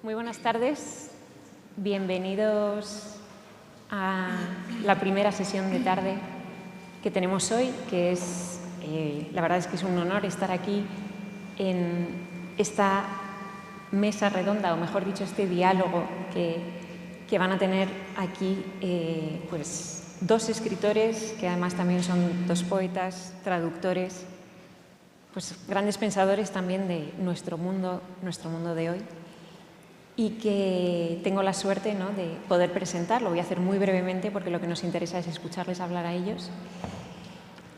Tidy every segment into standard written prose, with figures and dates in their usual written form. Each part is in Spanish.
Muy buenas tardes, bienvenidos a la primera sesión de tarde que tenemos hoy, que es, la verdad es que es un honor estar aquí en esta mesa redonda, o mejor dicho, este diálogo que van a tener aquí pues, dos escritores, que además también son dos poetas, traductores, pues grandes pensadores también de nuestro mundo de hoy, y que tengo la suerte, ¿no?, de poder presentar. Lo voy a hacer muy brevemente porque lo que nos interesa es escucharles hablar a ellos.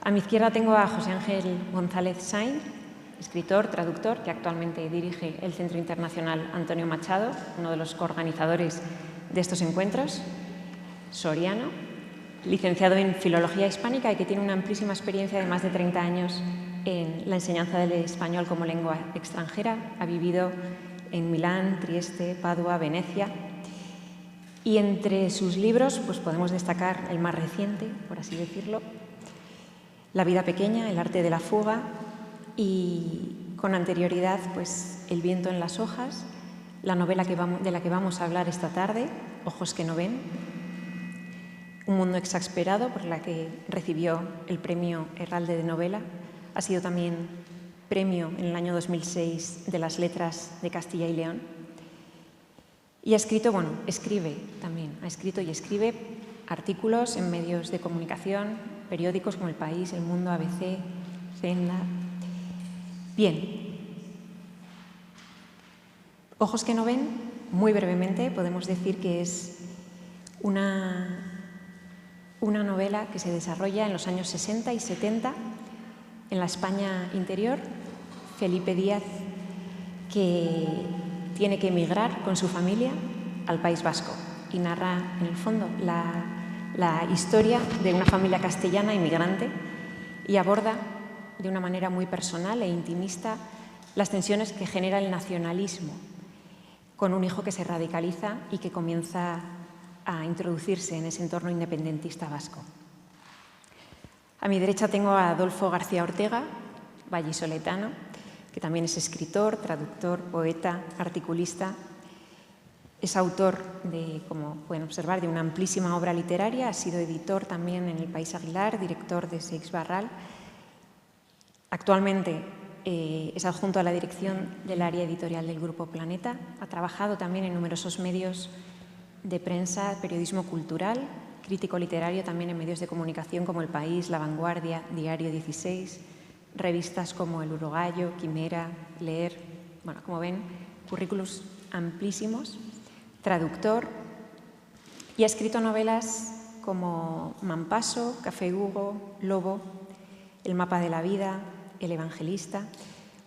A mi izquierda tengo a José Ángel González Sainz, escritor, traductor, que actualmente dirige el Centro Internacional Antonio Machado, uno de los coorganizadores de estos encuentros, soriano, licenciado en Filología Hispánica y que tiene una amplísima experiencia de más de 30 años en la enseñanza del español como lengua extranjera. Ha vivido en Milán, Trieste, Padua, Venecia. Y entre sus libros pues podemos destacar el más reciente, por así decirlo, La vida pequeña, el arte de la fuga, y con anterioridad pues El viento en las hojas, la novela de la que vamos a hablar esta tarde, Ojos que no ven, Un mundo exasperado, por la que recibió el premio Herralde de novela. Ha sido también premio en el año 2006 de las Letras de Castilla y León. Y ha escrito, escribe también, ha escrito y escribe artículos en medios de comunicación, periódicos como El País, El Mundo, ABC, Zenda. Bien. Ojos que no ven, muy brevemente, podemos decir que es una novela que se desarrolla en los años 60 y 70 en la España interior. Felipe Díaz, que tiene que emigrar con su familia al País Vasco y narra, en el fondo, la historia de una familia castellana inmigrante y aborda de una manera muy personal e intimista las tensiones que genera el nacionalismo con un hijo que se radicaliza y que comienza a introducirse en ese entorno independentista vasco. A mi derecha tengo a Adolfo García Ortega, vallisoletano, que también es escritor, traductor, poeta, articulista. Es autor de, como pueden observar, de una amplísima obra literaria. Ha sido editor también en El País Aguilar, director de Seix Barral. Actualmente es adjunto a la dirección del área editorial del Grupo Planeta. Ha trabajado también en numerosos medios de prensa, periodismo cultural, crítico literario también en medios de comunicación como El País, La Vanguardia, Diario 16, revistas como El Urogallo, Quimera, Leer. Bueno, como ven, currículos amplísimos. Traductor, y ha escrito novelas como Mampaso, Café Hugo, Lobo, El mapa de la vida, El evangelista,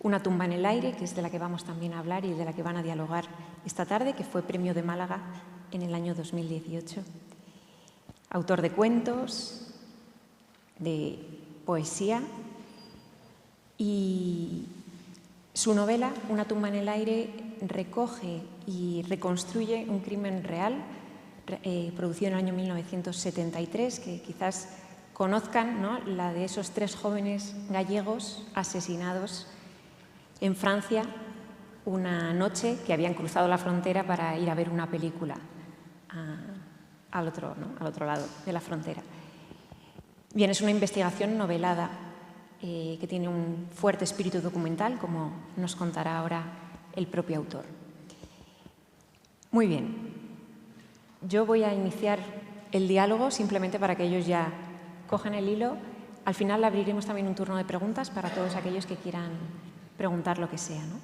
Una tumba en el aire, que es de la que vamos también a hablar y de la que van a dialogar esta tarde, que fue Premio de Málaga en el año 2018. Autor de cuentos, de poesía, y su novela, Una tumba en el aire, recoge y reconstruye un crimen real producido en el año 1973, que quizás conozcan, ¿no?, la de esos 3 jóvenes gallegos asesinados en Francia una noche que habían cruzado la frontera para ir a ver una película al otro lado de la frontera. Bien, es una investigación novelada que tiene un fuerte espíritu documental, como nos contará ahora el propio autor. Muy bien, yo voy a iniciar el diálogo simplemente para que ellos ya cojan el hilo. Al final abriremos también un turno de preguntas para todos aquellos que quieran preguntar lo que sea, ¿no?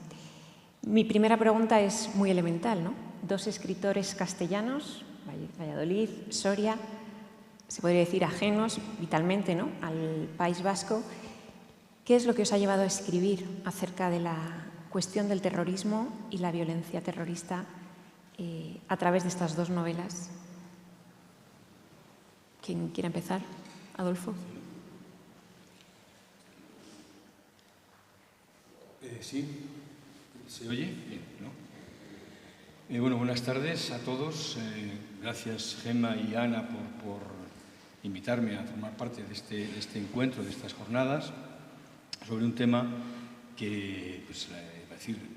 Mi primera pregunta es muy elemental, ¿no? 2 escritores castellanos, Valladolid, Soria, se podría decir ajenos vitalmente, ¿no?, al País Vasco. ¿Qué es lo que os ha llevado a escribir acerca de la cuestión del terrorismo y la violencia terrorista a través de estas 2 novelas? ¿Quién quiere empezar? Adolfo. Sí, ¿se oye? Bien, ¿no? Bueno, buenas tardes a todos. Gracias, Gemma y Ana, por invitarme a formar parte de este encuentro, de estas jornadas, sobre un tema que, pues,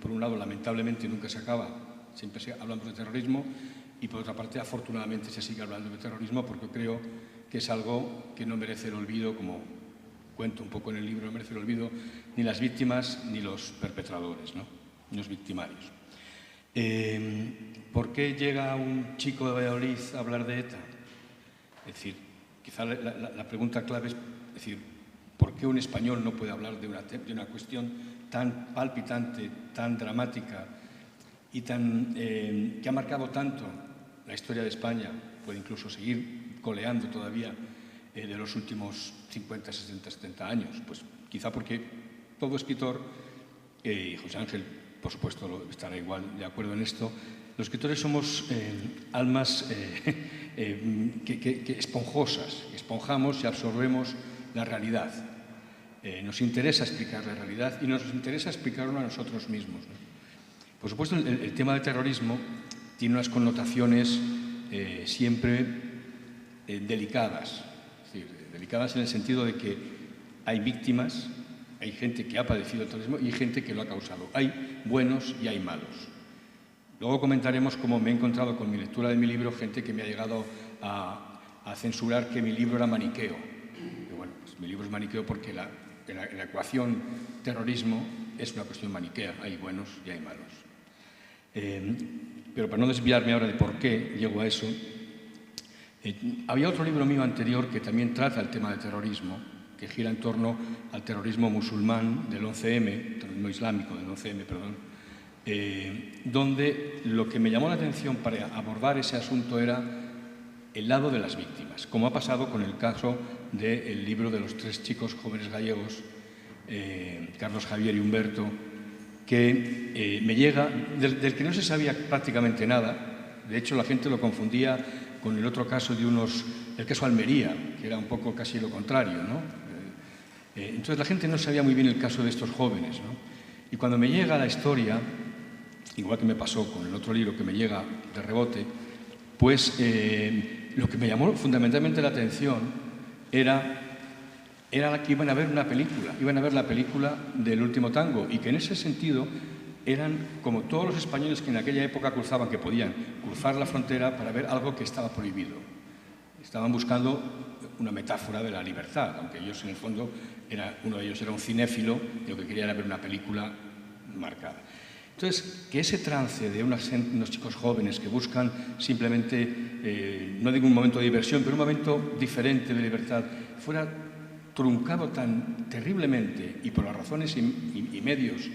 por un lado, lamentablemente nunca se acaba siempre hablamos de terrorismo y por otra parte, afortunadamente, se sigue hablando de terrorismo porque creo que es algo que no merece el olvido, como cuento un poco en el libro, no merece el olvido ni las víctimas ni los perpetradores, ¿no? Ni los victimarios. ¿Por qué llega un chico de Valladolid a hablar de ETA? Es decir, quizá la pregunta clave es decir, ¿por qué un español no puede hablar de una cuestión tan palpitante, tan dramática y que ha marcado tanto la historia de España, puede incluso seguir coleando todavía de los últimos 50, 60, 70 años? Pues quizá porque todo escritor, y José Ángel, por supuesto, estará igual de acuerdo en esto, los escritores somos almas que esponjosas, esponjamos y absorbemos la realidad. Nos interesa explicar la realidad y nos interesa explicarlo a nosotros mismos, ¿no? Por supuesto, el tema del terrorismo tiene unas connotaciones siempre delicadas. Es decir, delicadas en el sentido de que hay víctimas, hay gente que ha padecido el terrorismo y hay gente que lo ha causado. Hay buenos y hay malos. Luego comentaremos cómo me he encontrado con mi lectura de mi libro gente que me ha llegado a censurar que mi libro era maniqueo. Y bueno, pues mi libro es maniqueo porque en la ecuación terrorismo es una cuestión maniquea. Hay buenos y hay malos. Pero para no desviarme ahora de por qué llego a eso, había otro libro mío anterior que también trata el tema del terrorismo, que gira en torno al terrorismo musulmán del 11M, terrorismo islámico del 11M, perdón, donde lo que me llamó la atención para abordar ese asunto era el lado de las víctimas, como ha pasado con el caso del libro de los 3 chicos jóvenes gallegos, Carlos, Javier y Humberto, que me llega, del que no se sabía prácticamente nada. De hecho, la gente lo confundía con el otro caso el caso Almería, que era un poco casi lo contrario, ¿no? Entonces la gente no sabía muy bien el caso de estos jóvenes, ¿no? Y cuando me llega la historia, igual que me pasó con el otro libro que me llega de rebote, pues lo que me llamó fundamentalmente la atención era que iban a ver una película, iban a ver la película del Último Tango, y que en ese sentido eran como todos los españoles que en aquella época cruzaban, que podían cruzar la frontera para ver algo que estaba prohibido. Estaban buscando una metáfora de la libertad, aunque ellos en el fondo, uno de ellos era un cinéfilo y lo que quería era ver una película marcada. Entonces, que ese trance de unos chicos jóvenes que buscan simplemente, no digo un momento de diversión, pero un momento diferente de libertad, fuera truncado tan terriblemente y por las razones y medios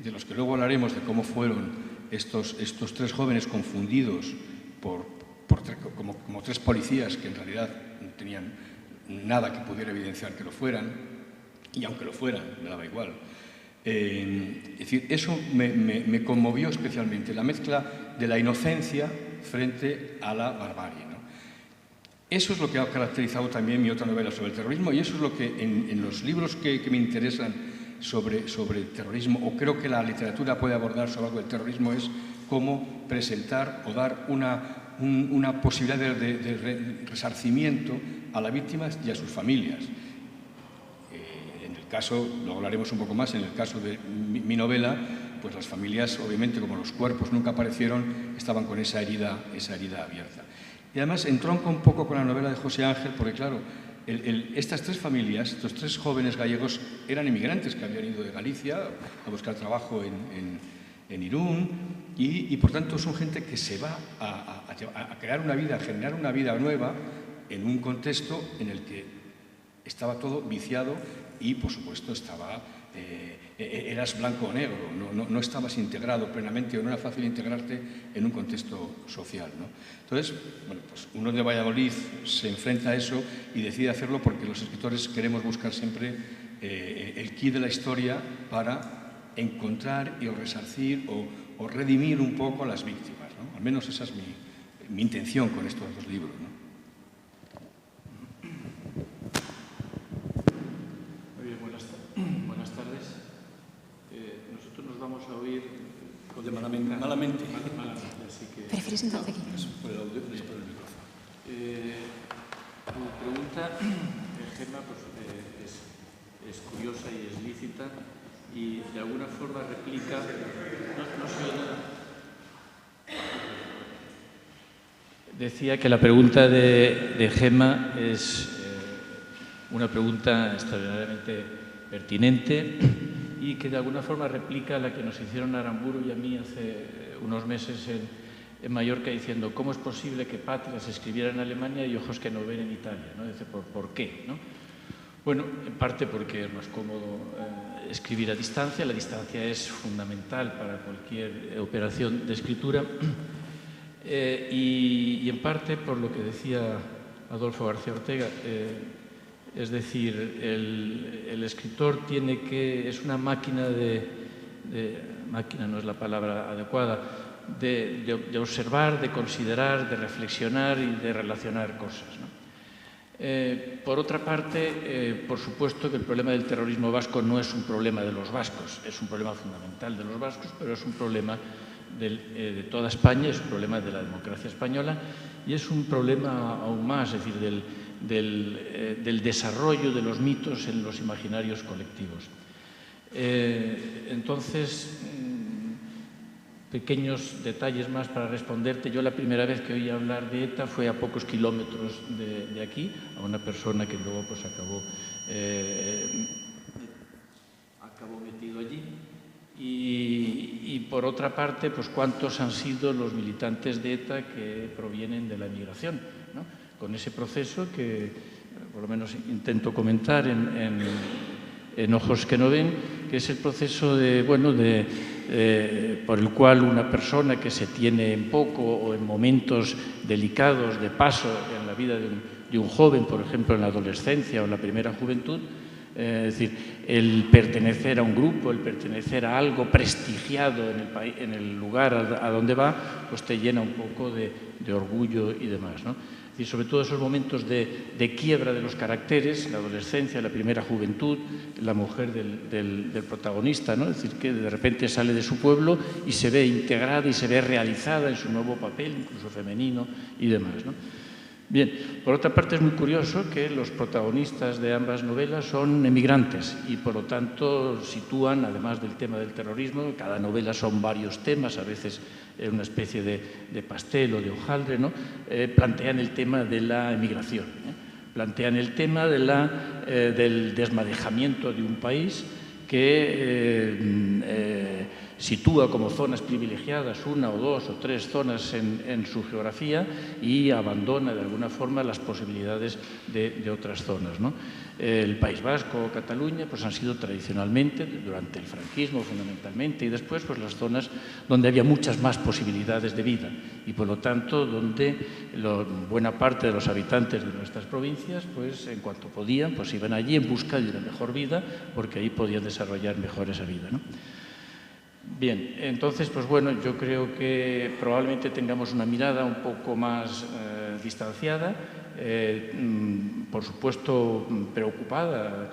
de los que luego hablaremos de cómo fueron estos 3 jóvenes confundidos como 3 policías que en realidad no tenían nada que pudiera evidenciar que lo fueran, y aunque lo fueran, me daba igual. Es decir, eso me conmovió especialmente, la mezcla de la inocencia frente a la barbarie, ¿no? Eso es lo que ha caracterizado también mi otra novela sobre el terrorismo, y eso es lo que en los libros que me interesan sobre el terrorismo, o creo que la literatura puede abordar sobre algo del terrorismo, es cómo presentar o dar una posibilidad de resarcimiento a las víctimas y a sus familias. En el caso, luego hablaremos un poco más, en el caso de mi novela, pues las familias, obviamente, como los cuerpos nunca aparecieron, estaban con esa herida abierta. Y además entronca un poco con la novela de José Ángel, porque claro, estas 3 familias, estos 3 jóvenes gallegos, eran inmigrantes que habían ido de Galicia a buscar trabajo en Irún, y por tanto son gente que se va a crear una vida, a generar una vida nueva en un contexto en el que estaba todo viciado y, por supuesto, eras blanco o negro, no estabas integrado plenamente, o no era fácil integrarte en un contexto social, ¿no? Entonces, bueno, pues uno de Valladolid se enfrenta a eso y decide hacerlo porque los escritores queremos buscar siempre el quid de la historia para encontrar y resarcir o redimir un poco a las víctimas, ¿no? Al menos esa es mi intención con estos 2 libros, ¿no? Buenas tardes. Nosotros nos vamos a oír malamente. Así que... ¿Prefieres sentarte aquí? Por el micrófono. Tu pregunta, Gemma, pues, es curiosa y es lícita y de alguna forma replica... No se oye nada. decía que la pregunta de Gemma es una pregunta extraordinariamente pertinente y que de alguna forma replica la que nos hicieron a Aramburu y a mí hace unos meses en Mallorca, diciendo cómo es posible que Patria se escribiera en Alemania y Ojos que no ven en Italia, ¿no? Dice, ¿por qué? ¿No? Bueno, en parte porque es más cómodo escribir a distancia. La distancia es fundamental para cualquier operación de escritura. Y en parte por lo que decía Adolfo García Ortega, es decir, el escritor es una máquina máquina no es la palabra adecuada, de observar, de considerar, de reflexionar y de relacionar cosas, ¿no? Por otra parte, por supuesto que el problema del terrorismo vasco no es un problema de los vascos, es un problema fundamental de los vascos, pero es un problema de toda España, es un problema de la democracia española y es un problema aún más, es decir, del desarrollo de los mitos en los imaginarios colectivos. Entonces, pequeños detalles más para responderte. Yo la primera vez que oí hablar de ETA fue a pocos kilómetros de aquí, a una persona que luego pues acabó metido allí. Y por otra parte, pues cuántos han sido los militantes de ETA que provienen de la emigración, ¿no? Con ese proceso que por lo menos intento comentar en Ojos que no ven, que es el proceso por el cual una persona que se tiene en poco o en momentos delicados de paso en la vida de un joven, por ejemplo en la adolescencia o en la primera juventud, es decir, el pertenecer a un grupo, el pertenecer a algo prestigiado en el lugar a donde va, pues te llena un poco de orgullo y demás, ¿no? Y sobre todo esos momentos de quiebra de los caracteres, la adolescencia, la primera juventud, la mujer del protagonista, ¿no? Es decir, que de repente sale de su pueblo y se ve integrada y se ve realizada en su nuevo papel, incluso femenino y demás, ¿no? Bien, por otra parte es muy curioso que los protagonistas de ambas novelas son emigrantes y por lo tanto sitúan, además del tema del terrorismo, cada novela son varios temas, a veces una especie de pastel o de hojaldre, ¿no? Plantean el tema de la emigración, plantean el tema del desmadejamiento de un país que sitúa como zonas privilegiadas una o dos o tres zonas en su geografía y abandona de alguna forma las posibilidades de otras zonas, ¿no? El País Vasco o Cataluña pues han sido tradicionalmente, durante el franquismo fundamentalmente, y después pues las zonas donde había muchas más posibilidades de vida y por lo tanto donde buena parte de los habitantes de nuestras provincias pues en cuanto podían pues iban allí en busca de una mejor vida porque ahí podían desarrollar mejor esa vida, ¿no? Bien, entonces, pues bueno, yo creo que probablemente tengamos una mirada un poco más distanciada, por supuesto preocupada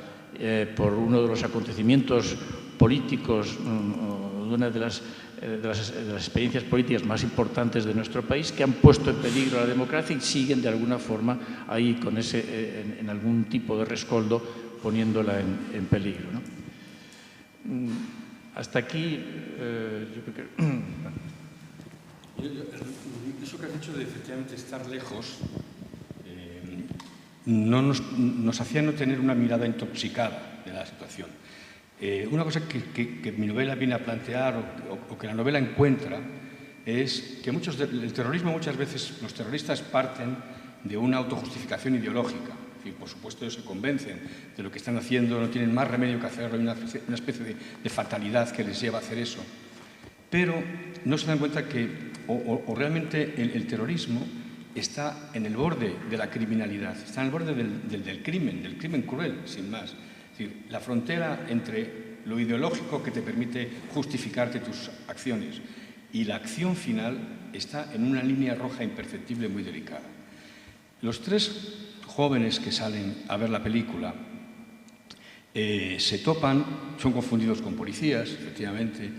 por uno de los acontecimientos políticos, una de las experiencias políticas más importantes de nuestro país, que han puesto en peligro a la democracia y siguen de alguna forma ahí con en algún tipo de rescoldo poniéndola en peligro, ¿no? Hasta aquí, yo creo que... Eso que has dicho de efectivamente estar lejos nos hacía no tener una mirada intoxicada de la situación. Una cosa que mi novela viene a plantear o que la novela encuentra es que el terrorismo muchas veces, los terroristas parten de una autojustificación ideológica. Por supuesto, ellos se convencen de lo que están haciendo, no tienen más remedio que hacerlo, hay una especie de fatalidad que les lleva a hacer eso. Pero no se dan cuenta que o realmente el terrorismo está en el borde de la criminalidad, está en el borde del crimen cruel, sin más. Es decir, la frontera entre lo ideológico que te permite justificarte tus acciones y la acción final está en una línea roja imperceptible muy delicada. Los tres jóvenes que salen a ver la película se topan, son confundidos con policías, efectivamente,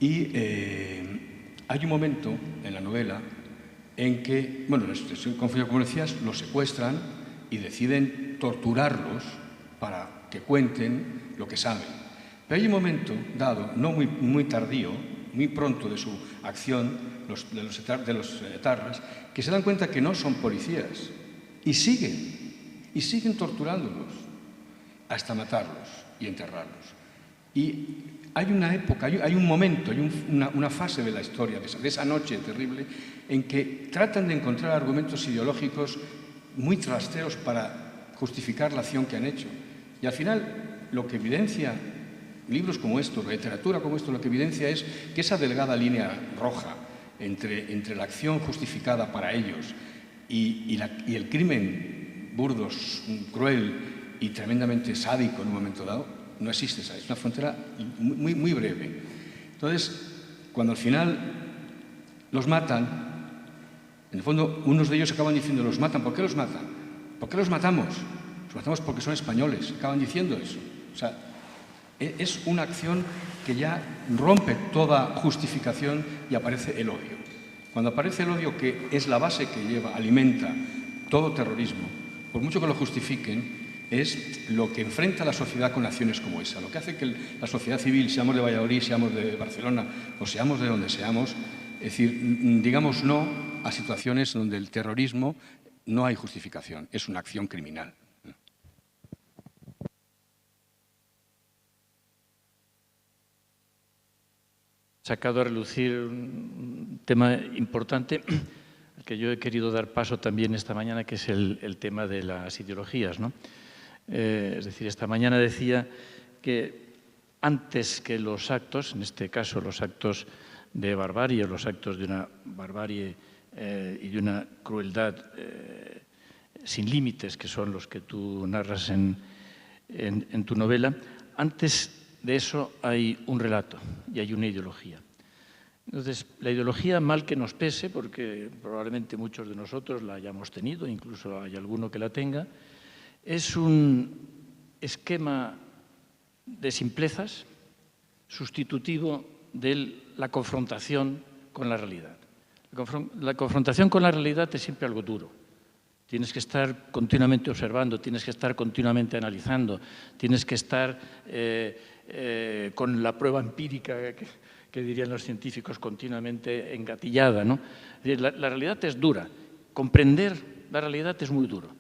y hay un momento en la novela en que, bueno, son confundidos con policías, los secuestran y deciden torturarlos para que cuenten lo que saben. Pero hay un momento dado, no muy tardío, muy pronto de su acción, de los etarras, que se dan cuenta que no son policías y siguen torturándolos hasta matarlos y enterrarlos. Y hay una época, hay un momento, hay una fase de la historia, de esa noche terrible, en que tratan de encontrar argumentos ideológicos muy trasteros para justificar la acción que han hecho. Y al final, lo que evidencia libros como estos, literatura como esto, lo que evidencia es que esa delgada línea roja entre la acción justificada para ellos y el crimen burdo, cruel y tremendamente sádico en un momento dado, no existe. Es una frontera muy, muy breve. Entonces, cuando al final los matan, en el fondo, unos de ellos acaban diciendo, los matan. ¿Por qué los matan? ¿Por qué los matamos? Los matamos porque son españoles. Acaban diciendo eso. O sea, es una acción que ya rompe toda justificación y aparece el odio. Cuando aparece el odio, que es la base que alimenta todo terrorismo, por mucho que lo justifiquen, es lo que enfrenta a la sociedad con acciones como esa, lo que hace que la sociedad civil, seamos de Valladolid, seamos de Barcelona o seamos de donde seamos, es decir, digamos no a situaciones donde el terrorismo no hay justificación, es una acción criminal. Sacado a relucir un tema importante al que yo he querido dar paso también esta mañana, que es el tema de las ideologías, ¿no? Es decir, esta mañana decía que antes que los actos, en este caso los actos de barbarie, los actos de una barbarie y de una crueldad sin límites, que son los que tú narras en tu novela, antes de eso hay un relato y hay una ideología. Entonces, la ideología, mal que nos pese, porque probablemente muchos de nosotros la hayamos tenido, incluso hay alguno que la tenga, es un esquema de simplezas sustitutivo de la confrontación con la realidad. La confrontación con la realidad es siempre algo duro. Tienes que estar continuamente observando, tienes que estar continuamente analizando, tienes que estar con la prueba empírica que dirían los científicos continuamente engatillada, ¿no? Es decir, la realidad es dura. Comprender la realidad es muy duro,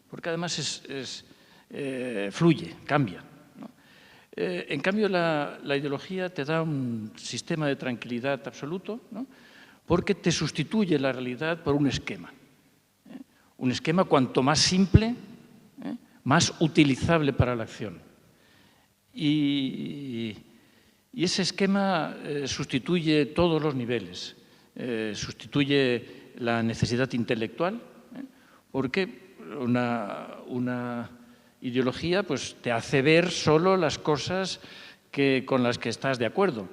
porque además fluye, cambia, ¿no? En cambio, la ideología te da un sistema de tranquilidad absoluto, ¿no? Porque te sustituye la realidad por un esquema. Un esquema cuanto más simple, más utilizable para la acción. Y ese esquema sustituye todos los niveles. Sustituye la necesidad intelectual, porque una ideología pues, te hace ver solo las cosas con las que estás de acuerdo.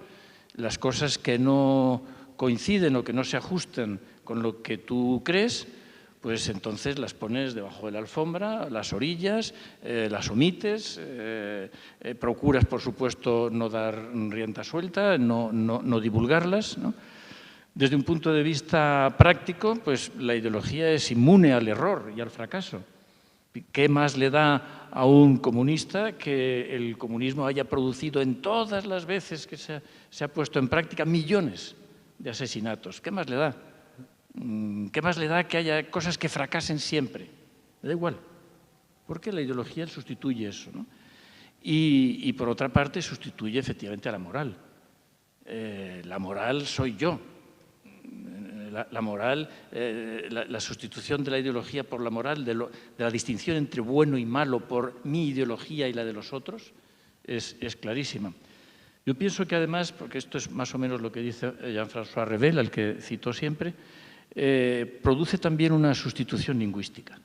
Las cosas que no coinciden o que no se ajustan con lo que tú crees, pues entonces las pones debajo de la alfombra, las orillas, las omites, procuras, por supuesto, no dar rienda suelta, no divulgarlas, ¿no? Desde un punto de vista práctico, pues la ideología es inmune al error y al fracaso. ¿Qué más le da a un comunista que el comunismo haya producido en todas las veces que se ha puesto en práctica millones de asesinatos? ¿Qué más le da? ¿Qué más le da que haya cosas que fracasen siempre? Le da igual, porque la ideología sustituye eso, ¿no? Y por otra parte sustituye efectivamente a la moral. La moral soy yo. La moral, la sustitución de la ideología por la moral, de la distinción entre bueno y malo por mi ideología y la de los otros, es clarísima. Yo pienso que además, porque esto es más o menos lo que dice Jean-François Revel, al que cito siempre, produce también una sustitución lingüística.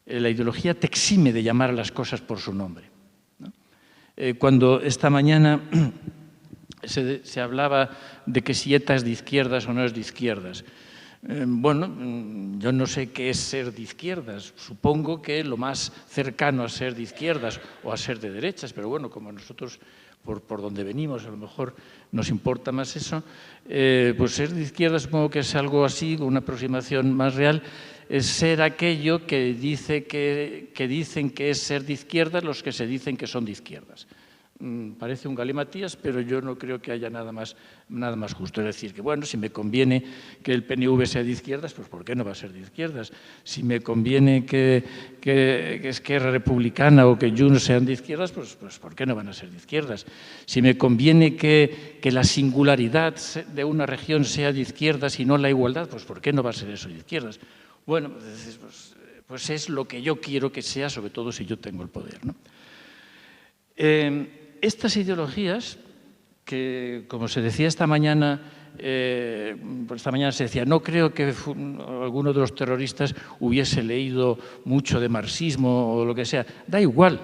La ideología te exime de llamar a las cosas por su nombre, ¿no? Cuando esta mañana se hablaba de que si ETA es de izquierdas o no es de izquierdas, bueno, yo no sé qué es ser de izquierdas. Supongo que lo más cercano a ser de izquierdas o a ser de derechas, pero bueno, como nosotros por donde venimos a lo mejor nos importa más eso, pues ser de izquierdas supongo que es algo así, una aproximación más real, es ser aquello que dicen que es ser de izquierdas los que se dicen que son de izquierdas. parece un galimatías, pero yo no creo que haya nada más justo. Es decir, que bueno, si me conviene que el PNV sea de izquierdas, pues ¿por qué no va a ser de izquierdas? Si me conviene que Esquerra Republicana o que Junts sean de izquierdas, pues ¿por qué no van a ser de izquierdas? Si me conviene que la singularidad de una región sea de izquierdas y no la igualdad, pues ¿por qué no va a ser eso de izquierdas? Bueno, pues es lo que yo quiero que sea, sobre todo si yo tengo el poder, ¿no? Estas ideologías, que como se decía esta mañana, se decía, no creo que alguno de los terroristas hubiese leído mucho de marxismo o lo que sea. Da igual,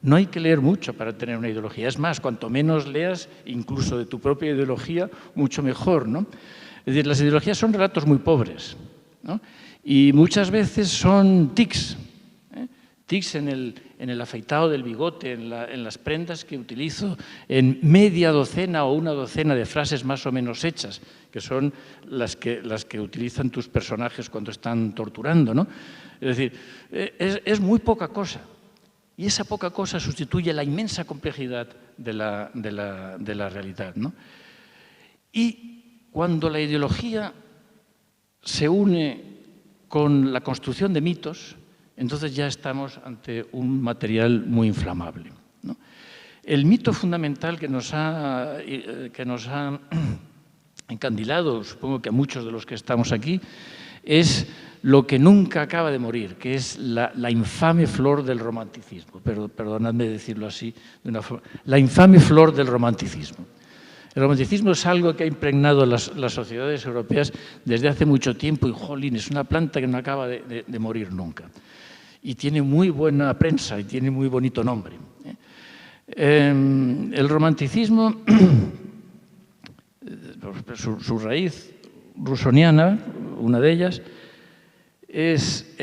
no hay que leer mucho para tener una ideología. Es más, cuanto menos leas, incluso de tu propia ideología, mucho mejor, ¿no? Es decir, las ideologías son relatos muy pobres, ¿no? Y muchas veces son tics, tics en el afeitado del bigote, en las prendas que utilizo, en media docena o una docena de frases más o menos hechas, que son las que utilizan tus personajes cuando están torturando, ¿no? Es decir, es muy poca cosa. Y esa poca cosa sustituye la inmensa complejidad de la realidad, ¿no? Y cuando la ideología se une con la construcción de mitos, entonces ya estamos ante un material muy inflamable, ¿no? El mito fundamental que nos ha encandilado, supongo que a muchos de los que estamos aquí, es lo que nunca acaba de morir, que es la infame flor del romanticismo. Perdonadme decirlo así, de una forma, la infame flor del romanticismo. El romanticismo es algo que ha impregnado las sociedades europeas desde hace mucho tiempo y, jolín, es una planta que no acaba de morir nunca. Y tiene muy buena prensa y tiene muy bonito nombre. El romanticismo, su raíz rusoniana, una de ellas, es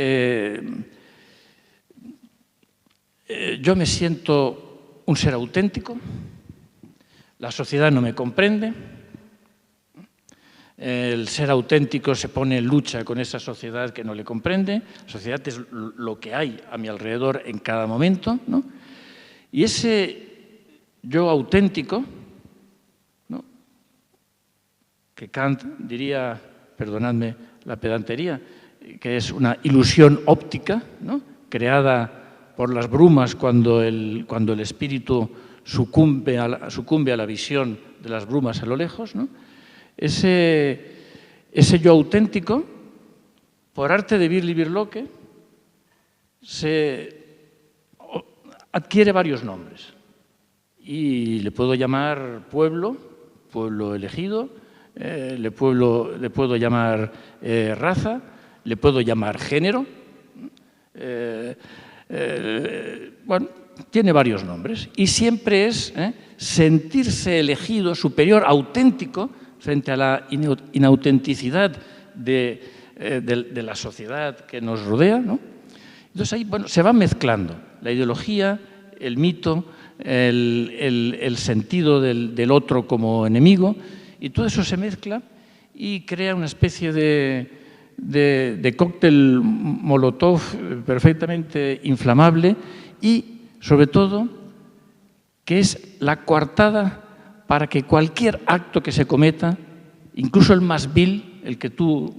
yo me siento un ser auténtico, la sociedad no me comprende, el ser auténtico se pone en lucha con esa sociedad que no le comprende. La sociedad es lo que hay a mi alrededor en cada momento, ¿no? Y ese yo auténtico, ¿no?, que Kant diría, perdonadme la pedantería, que es una ilusión óptica, ¿no?, creada por las brumas cuando el espíritu sucumbe a la visión de las brumas a lo lejos, ¿no? Ese yo auténtico, por arte de Birlibirloque, adquiere varios nombres. Y le puedo llamar pueblo elegido, le puedo llamar raza, le puedo llamar género. Bueno, tiene varios nombres. Y siempre es sentirse elegido, superior, auténtico, frente a la inautenticidad de la sociedad que nos rodea, ¿no? Entonces ahí, bueno, se va mezclando la ideología, el mito, el sentido del otro como enemigo, y todo eso se mezcla y crea una especie de cóctel molotov perfectamente inflamable y, sobre todo, que es la coartada para que cualquier acto que se cometa, incluso el más vil, el que tú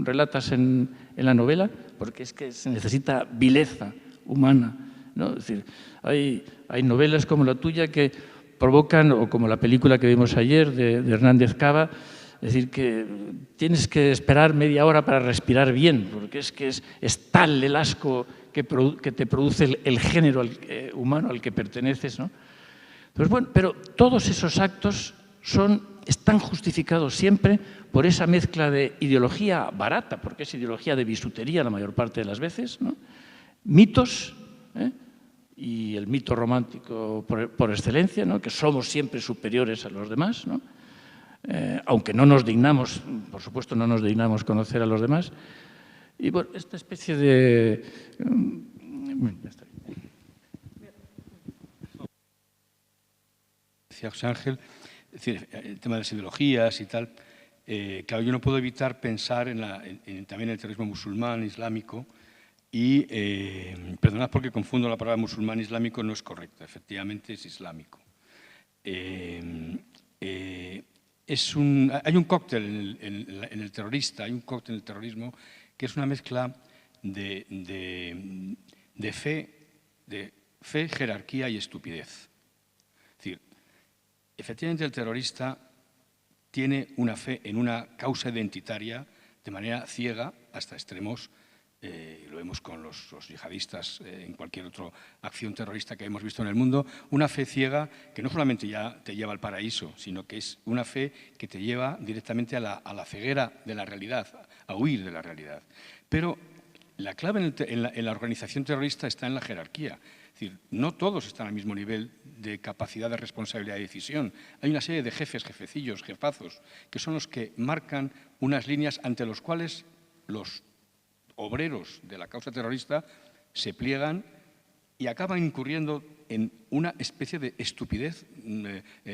relatas en la novela, porque es que se necesita vileza humana, ¿no? Es decir, hay novelas como la tuya que provocan, o como la película que vimos ayer de Hernández Cava, es decir, que tienes que esperar media hora para respirar bien, porque es que es tal el asco que te produce el género humano al que perteneces, ¿no? Pues bueno, pero todos esos actos están justificados siempre por esa mezcla de ideología barata, porque es ideología de bisutería la mayor parte de las veces, ¿no?, mitos, y el mito romántico por excelencia, ¿no?, que somos siempre superiores a los demás, ¿no?, aunque no nos dignamos, por supuesto no nos dignamos conocer a los demás. Y bueno, esta especie de... ya está. Decía José Ángel, es decir, el tema de las ideologías y tal, claro, yo no puedo evitar pensar también en el terrorismo musulmán, islámico, y perdonad porque confundo la palabra musulmán islámico, no es correcta, efectivamente es islámico. hay un cóctel en el terrorista, hay un cóctel en el terrorismo que es una mezcla de fe, jerarquía y estupidez. Es decir, efectivamente el terrorista tiene una fe en una causa identitaria de manera ciega hasta extremos, lo vemos con los yihadistas en cualquier otra acción terrorista que hemos visto en el mundo, una fe ciega que no solamente ya te lleva al paraíso, sino que es una fe que te lleva directamente a la ceguera de la realidad, a huir de la realidad. Pero la clave en la organización terrorista está en la jerarquía. Es decir, no todos están al mismo nivel de capacidad de responsabilidad y decisión. Hay una serie de jefes, jefecillos, jefazos, que son los que marcan unas líneas ante los cuales los obreros de la causa terrorista se pliegan y acaban incurriendo en una especie de estupidez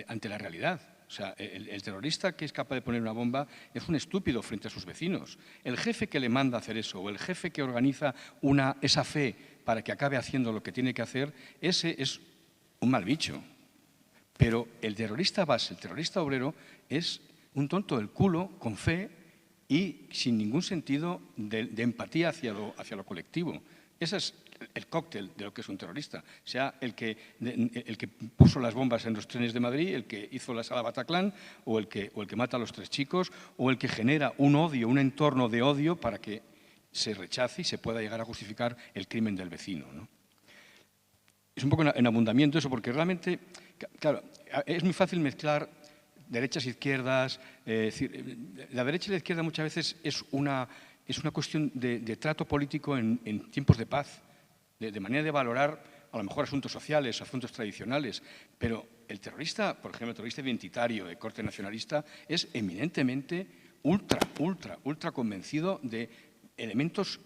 ante la realidad. O sea, el terrorista que es capaz de poner una bomba es un estúpido frente a sus vecinos. El jefe que le manda a hacer eso o el jefe que organiza esa fe para que acabe haciendo lo que tiene que hacer, ese es un mal bicho. Pero el terrorista base, el terrorista obrero, es un tonto del culo con fe y sin ningún sentido de empatía hacia lo colectivo. Ese es el cóctel de lo que es un terrorista, sea el que puso las bombas en los trenes de Madrid, el que hizo la sala Bataclan, o el que mata a los 3 chicos, o el que genera un odio, un entorno de odio para que se rechace y se pueda llegar a justificar el crimen del vecino, ¿no? Es un poco en abundamiento eso, porque realmente, claro, es muy fácil mezclar derechas e izquierdas. Es decir, la derecha y la izquierda muchas veces es una cuestión de trato político en tiempos de paz, de manera de valorar a lo mejor asuntos sociales, asuntos tradicionales, pero el terrorista, por ejemplo, el terrorista identitario de corte nacionalista es eminentemente ultra convencido de elementos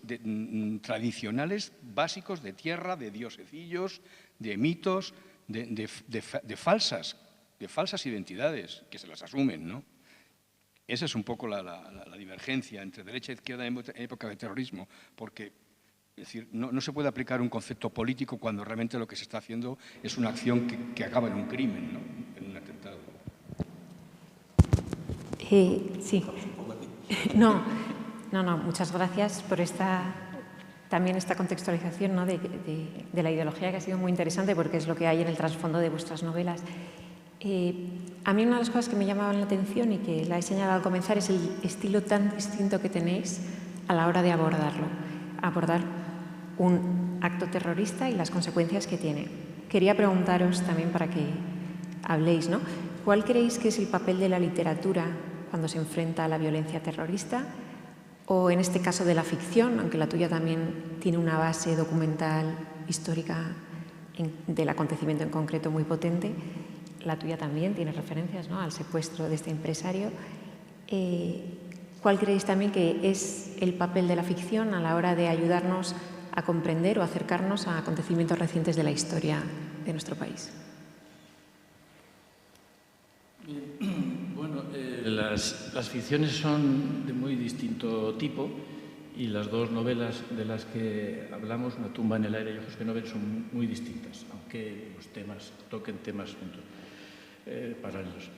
tradicionales básicos de tierra, de diosecillos, de mitos, de falsas identidades que se las asumen, ¿no? Esa es un poco la divergencia entre derecha e izquierda en época de terrorismo, porque es decir, no se puede aplicar un concepto político cuando realmente lo que se está haciendo es una acción que acaba en un crimen, ¿no? En un atentado. Sí. No, muchas gracias por también esta contextualización, ¿no? de la ideología, que ha sido muy interesante porque es lo que hay en el trasfondo de vuestras novelas. A mí una de las cosas que me llamaban la atención y que la he señalado al comenzar es el estilo tan distinto que tenéis a la hora de abordar un acto terrorista y las consecuencias que tiene. Quería preguntaros también para que habléis, ¿no? ¿Cuál creéis que es el papel de la literatura cuando se enfrenta a la violencia terrorista? O en este caso de la ficción, aunque la tuya también tiene una base documental, histórica, del acontecimiento en concreto muy potente. La tuya también tiene referencias, ¿no?, al secuestro de este empresario. ¿Cuál creéis también que es el papel de la ficción a la hora de ayudarnos a comprender o acercarnos a acontecimientos recientes de la historia de nuestro país? Bueno, las ficciones son de muy distinto tipo y las dos novelas de las que hablamos, Una tumba en el aire y Ojos que no ven, son muy distintas, aunque los temas toquen temas juntos. Paralelos.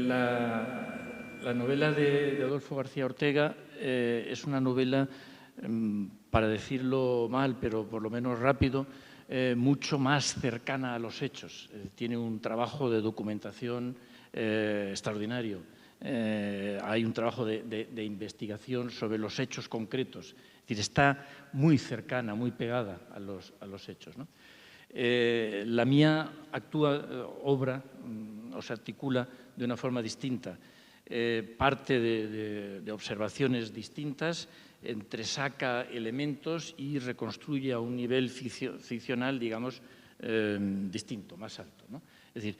La novela de Adolfo García Ortega es una novela, para decirlo mal, pero por lo menos rápido, mucho más cercana a los hechos. Tiene un trabajo de documentación extraordinario. Hay un trabajo de investigación sobre los hechos concretos. Es decir, está muy cercana, muy pegada a los hechos, ¿no? La mía obra o se articula de una forma distinta. Parte de observaciones distintas, entresaca elementos y reconstruye a un nivel ficcional, digamos, distinto, más alto, ¿no? Es decir,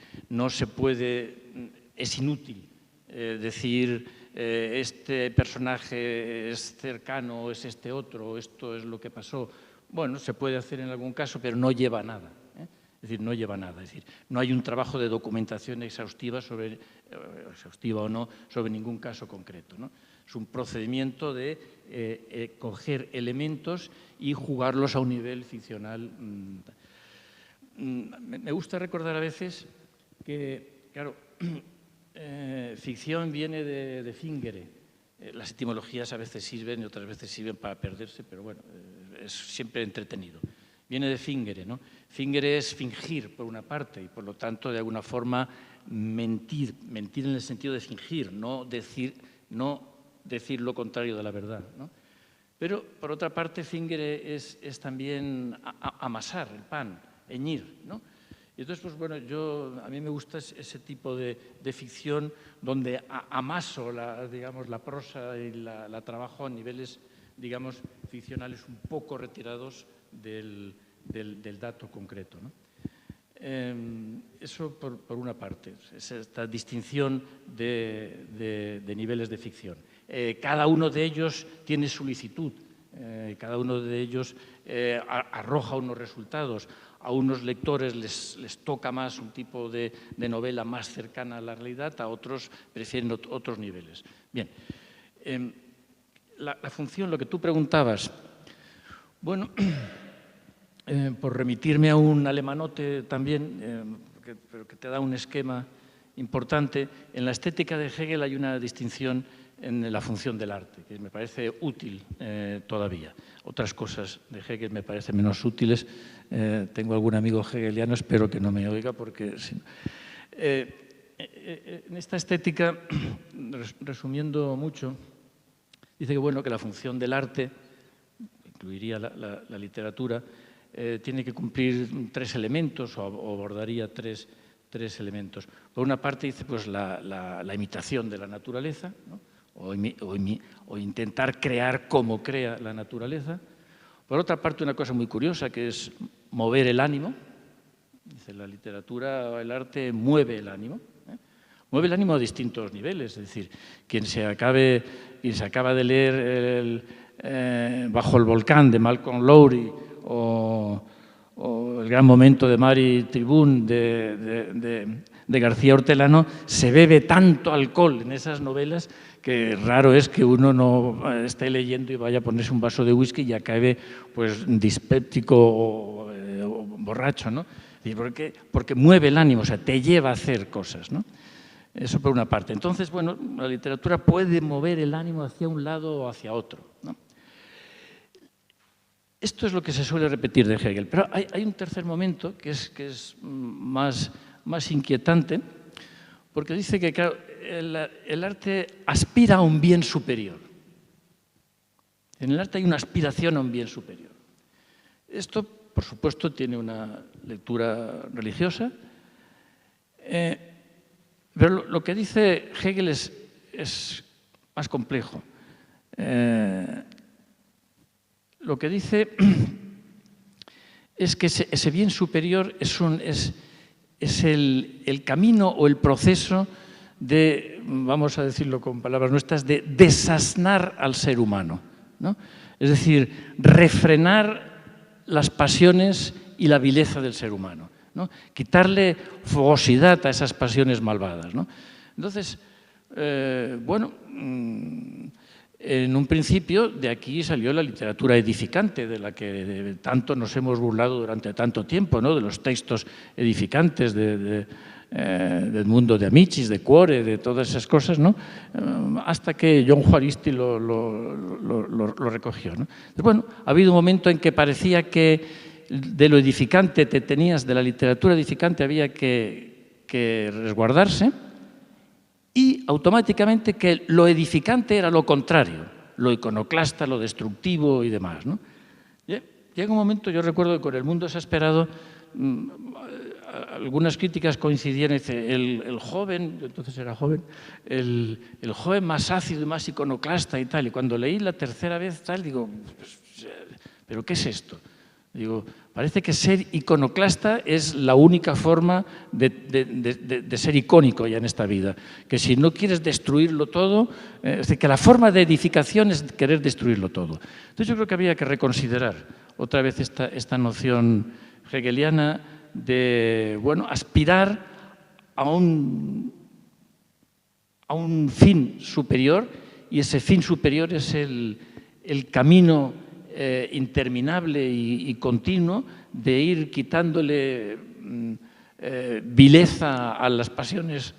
es inútil decir este personaje es cercano o es este otro, o esto es lo que pasó. Bueno, se puede hacer en algún caso, pero no lleva a nada. Es decir, no lleva a nada. Es decir, no hay un trabajo de documentación exhaustiva o no, sobre ningún caso concreto, ¿no? Es un procedimiento de coger elementos y jugarlos a un nivel ficcional. me gusta recordar a veces que, claro, ficción viene de fingere. Las etimologías a veces sirven y otras veces sirven para perderse, pero bueno, es siempre entretenido. Viene de fingere, ¿no? Fingere es fingir, por una parte, y por lo tanto, de alguna forma, mentir en el sentido de fingir, no decir lo contrario de la verdad, ¿no? Pero, por otra parte, fingere es también amasar el pan, eñir, ¿no? Y entonces, pues bueno, a mí me gusta ese tipo de ficción donde amaso la prosa y la trabajo a niveles, digamos, ficcionales un poco retirados del dato concreto, ¿no? Eso por una parte, es esta distinción de niveles de ficción. Cada uno de ellos tiene su licitud, cada uno de ellos arroja unos resultados. A unos lectores les toca más un tipo de novela más cercana a la realidad, a otros prefieren otros niveles. Bien, la función, lo que tú preguntabas, bueno, por remitirme a un alemanote también, pero que te da un esquema importante, en la estética de Hegel hay una distinción en la función del arte, que me parece útil todavía. Otras cosas de Hegel me parecen menos útiles. Tengo algún amigo hegeliano, espero que no me oiga, porque... en esta estética, resumiendo mucho, dice que, bueno, que la función del arte, incluiría la literatura, tiene que cumplir tres elementos, o abordaría tres elementos. Por una parte, dice, pues, la imitación de la naturaleza, ¿no? O intentar crear como crea la naturaleza. Por otra parte, una cosa muy curiosa, que es mover el ánimo. Dice, la literatura, el arte mueve el ánimo. Mueve el ánimo a distintos niveles. Es decir, quien se acaba de leer Bajo el volcán de Malcolm Lowry o El gran momento de Mari Tribún de García Hortelano, se bebe tanto alcohol en esas novelas que raro es que uno no esté leyendo y vaya a ponerse un vaso de whisky y acabe, pues, dispéptico o borracho, ¿no? Y porque mueve el ánimo, o sea, te lleva a hacer cosas, ¿no? Eso por una parte. Entonces, bueno, la literatura puede mover el ánimo hacia un lado o hacia otro, ¿no? Esto es lo que se suele repetir de Hegel, pero hay un tercer momento que es más inquietante, porque dice que, claro, el arte aspira a un bien superior. En el arte hay una aspiración a un bien superior. Esto, por supuesto, tiene una lectura religiosa, pero lo que dice Hegel es más complejo. Lo que dice es que ese bien superior es el camino o el proceso de, vamos a decirlo con palabras nuestras, de desasnar al ser humano, ¿no? Es decir, refrenar las pasiones y la vileza del ser humano, ¿no? Quitarle fogosidad a esas pasiones malvadas, ¿no? Entonces, bueno, en un principio de aquí salió la literatura edificante, de la que tanto nos hemos burlado durante tanto tiempo, ¿no? De los textos edificantes del mundo de Amichis, de Cuore, de todas esas cosas, ¿no? Hasta que John Juaristi lo recogió, ¿no? Entonces, bueno, ha habido un momento en que parecía que de lo edificante de la literatura edificante había que resguardarse, y automáticamente que lo edificante era lo contrario, lo iconoclasta, lo destructivo y demás, ¿no? Llega un momento, yo recuerdo que con El mundo exasperado, algunas críticas coincidían, dice, el joven, entonces era joven, el joven más ácido y más iconoclasta y tal, y cuando leí la tercera vez tal, digo, ¿pero qué es esto? Digo, parece que ser iconoclasta es la única forma de ser icónico ya en esta vida. Que si no quieres destruirlo todo, es decir, que la forma de edificación es querer destruirlo todo. Entonces yo creo que había que reconsiderar otra vez esta noción hegeliana de, bueno, aspirar a un fin superior, y ese fin superior es el camino interminable y continuo de ir quitándole vileza a las pasiones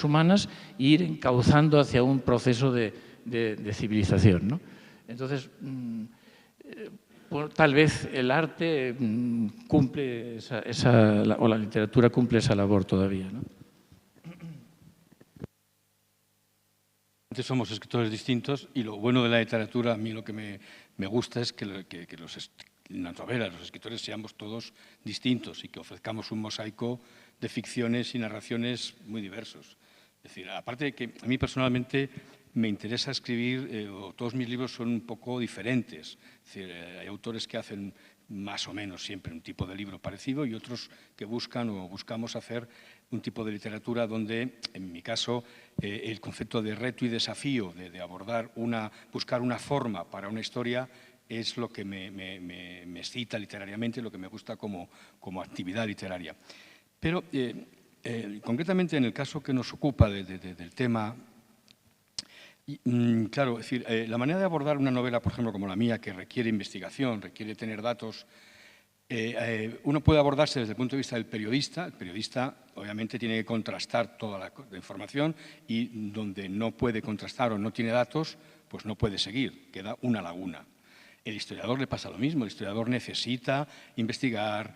humanas e ir encauzando hacia un proceso de civilización, ¿no? Entonces, tal vez el arte cumple o la literatura cumple esa labor todavía, ¿no? Somos escritores distintos y lo bueno de la literatura, a mí lo que me gusta es que las novelas, los escritores seamos todos distintos y que ofrezcamos un mosaico de ficciones y narraciones muy diversos. Es decir, aparte de que a mí personalmente me interesa escribir, todos mis libros son un poco diferentes. Es decir, hay autores que hacen más o menos siempre un tipo de libro parecido y otros que buscan o buscamos hacer un tipo de literatura donde, en mi caso, el concepto de reto y desafío, de buscar una forma para una historia, es lo que me excita literariamente, lo que me gusta como actividad literaria. Pero, concretamente, en el caso que nos ocupa del tema, claro, es decir, la manera de abordar una novela, por ejemplo, como la mía, que requiere investigación, requiere tener datos, uno puede abordarse desde el punto de vista del periodista. El periodista, obviamente, tiene que contrastar toda la información y donde no puede contrastar o no tiene datos, pues no puede seguir, queda una laguna. El historiador le pasa lo mismo, el historiador necesita investigar,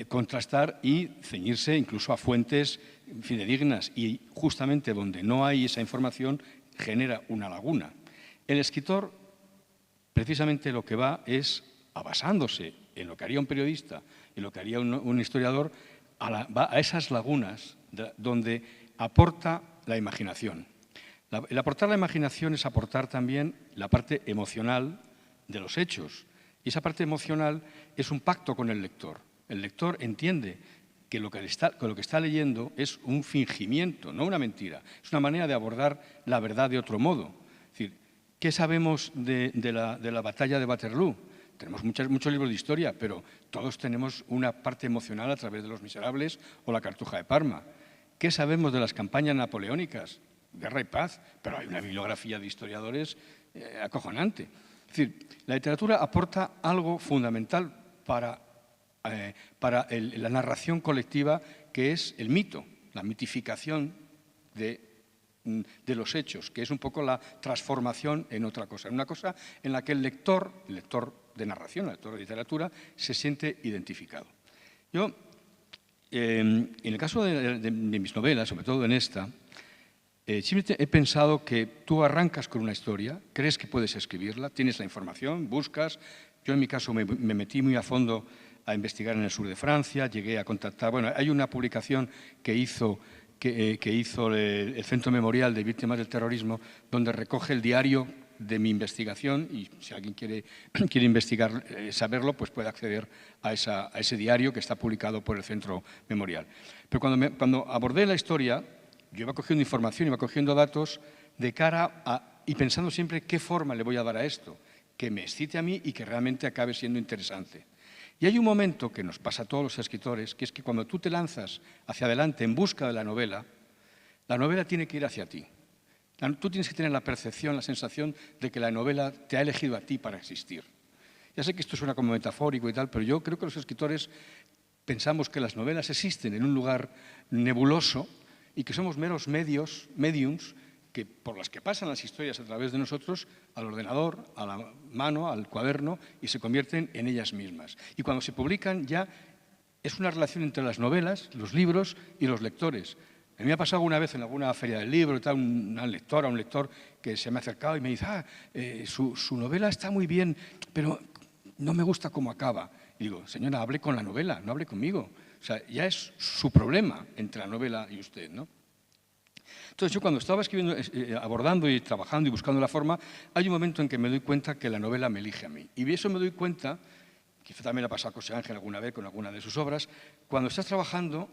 contrastar y ceñirse incluso a fuentes fidedignas y justamente donde no hay esa información genera una laguna. El escritor precisamente lo que va es, basándose en lo que haría un periodista, en lo que haría un historiador, va a esas lagunas donde aporta la imaginación. El aportar la imaginación es aportar también la parte emocional de los hechos. Y esa parte emocional es un pacto con el lector. El lector entiende que lo que está leyendo es un fingimiento, no una mentira. Es una manera de abordar la verdad de otro modo. Es decir, ¿qué sabemos de la batalla de Waterloo? Tenemos muchos libros de historia, pero todos tenemos una parte emocional a través de Los Miserables o La Cartuja de Parma. ¿Qué sabemos de las campañas napoleónicas? Guerra y paz, pero hay una bibliografía de historiadores acojonante. Es decir, la literatura aporta algo fundamental para la narración colectiva, que es el mito, la mitificación de los hechos, que es un poco la transformación en otra cosa, en una cosa en la que el lector de narración, el lector de literatura, se siente identificado. Yo, en el caso de mis novelas, sobre todo en esta, siempre he pensado que tú arrancas con una historia, crees que puedes escribirla, tienes la información, buscas. Yo en mi caso me metí muy a fondo a investigar en el sur de Francia, llegué a contactar. Bueno, hay una publicación que hizo el Centro Memorial de Víctimas del Terrorismo, donde recoge el diario de mi investigación y si alguien quiere investigar, saberlo, pues puede acceder a ese diario que está publicado por el Centro Memorial. Pero cuando abordé la historia, yo iba cogiendo información, iba cogiendo datos de cara y pensando siempre qué forma le voy a dar a esto, que me excite a mí y que realmente acabe siendo interesante. Y hay un momento que nos pasa a todos los escritores, que es que cuando tú te lanzas hacia adelante en busca de la novela tiene que ir hacia ti. Tú tienes que tener la percepción, la sensación de que la novela te ha elegido a ti para existir. Ya sé que esto suena como metafórico y tal, pero yo creo que los escritores pensamos que las novelas existen en un lugar nebuloso y que somos meros mediums, por las que pasan las historias a través de nosotros al ordenador, a la mano, al cuaderno, y se convierten en ellas mismas. Y cuando se publican ya es una relación entre las novelas, los libros y los lectores. A mí me ha pasado una vez en alguna feria del libro, una lectora, un lector que se me ha acercado y me dice, su novela está muy bien, pero no me gusta cómo acaba. Y digo, señora, hable con la novela, no hable conmigo. O sea, ya es su problema entre la novela y usted, ¿no? Entonces, yo cuando estaba escribiendo, abordando y trabajando y buscando la forma, hay un momento en que me doy cuenta que la novela me elige a mí. Y de eso me doy cuenta, quizá también le ha pasado a José Ángel alguna vez con alguna de sus obras, cuando estás trabajando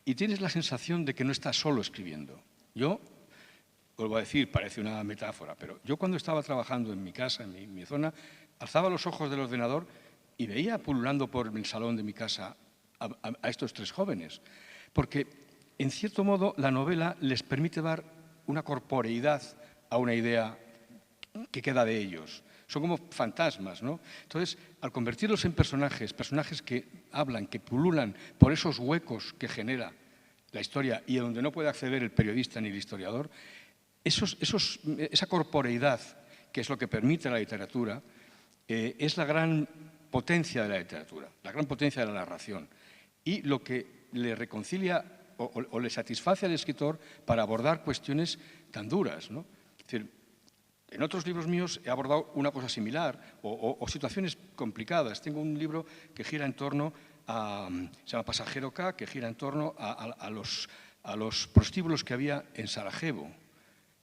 y tienes la sensación de que no estás solo escribiendo. Yo, vuelvo a decir, parece una metáfora, pero yo cuando estaba trabajando en mi casa, en mi zona, alzaba los ojos del ordenador y veía pululando por el salón de mi casa a estos tres jóvenes. Porque, en cierto modo, la novela les permite dar una corporeidad a una idea que queda de ellos. son como fantasmas, ¿no? Entonces, al convertirlos en personajes que hablan, que pululan por esos huecos que genera la historia y a donde no puede acceder el periodista ni el historiador, esa corporeidad, que es lo que permite la literatura, es la gran potencia de la literatura, la gran potencia de la narración y lo que le reconcilia o le satisface al escritor para abordar cuestiones tan duras, ¿no? Es decir, en otros libros míos he abordado una cosa similar o situaciones complicadas. Tengo un libro que gira en torno se llama Pasajero K, que gira en torno a los prostíbulos que había en Sarajevo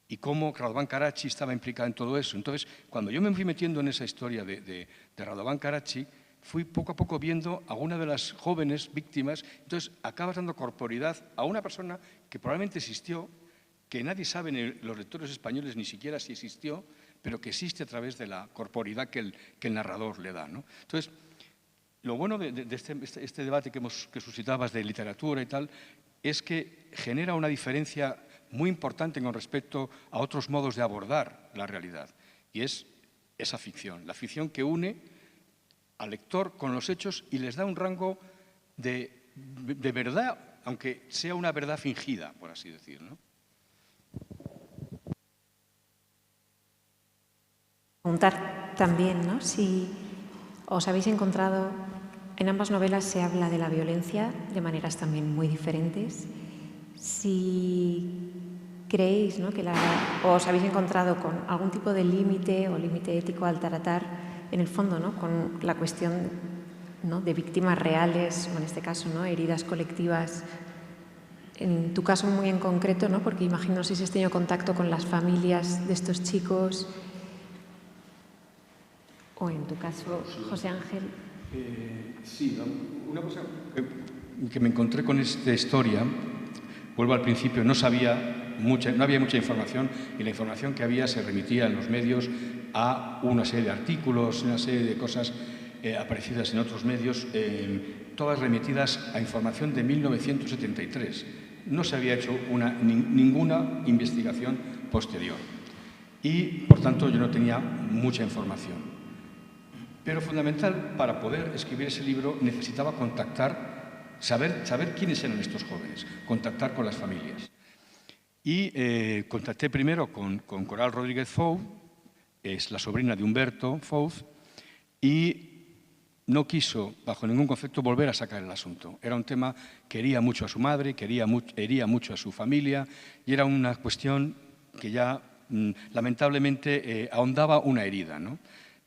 y cómo Radovan Karachi estaba implicado en todo eso. Entonces, cuando yo me fui metiendo en esa historia de Radovan Karachi, fui poco a poco viendo a una de las jóvenes víctimas. Entonces, acabas dando corporidad a una persona que probablemente existió, que nadie sabe, ni los lectores españoles ni siquiera si existió, pero que existe a través de la corporidad que el narrador le da, ¿no? Entonces, lo bueno de este debate que suscitabas de literatura y tal, es que genera una diferencia muy importante con respecto a otros modos de abordar la realidad, y es esa ficción, la ficción que une al lector con los hechos y les da un rango de verdad, aunque sea una verdad fingida, por así decir, ¿no? Preguntar también, ¿no?, si os habéis encontrado, en ambas novelas se habla de la violencia de maneras también muy diferentes, si creéis, ¿no?, que os habéis encontrado con algún tipo de límite o límite ético al tratar, en el fondo, ¿no?, con la cuestión, ¿no?, de víctimas reales, o en este caso, ¿no?, heridas colectivas. En tu caso muy en concreto, ¿no?, porque imagino si has tenido contacto con las familias de estos chicos, o en tu caso, José Ángel. Sí, una cosa que me encontré con esta historia, vuelvo al principio, no había mucha información, y la información que había se remitía en los medios a una serie de artículos, una serie de cosas aparecidas en otros medios, todas remitidas a información de 1973. No se había hecho ninguna investigación posterior y, por tanto, yo no tenía mucha información. Pero fundamental, para poder escribir ese libro necesitaba contactar, saber quiénes eran estos jóvenes, contactar con las familias. Y contacté primero con Coral Rodríguez Fouz, es la sobrina de Humberto Fouz, y no quiso, bajo ningún concepto, volver a sacar el asunto. Era un tema que hería mucho a su madre, que hería mucho a su familia, y era una cuestión que ya, lamentablemente, ahondaba una herida, ¿no?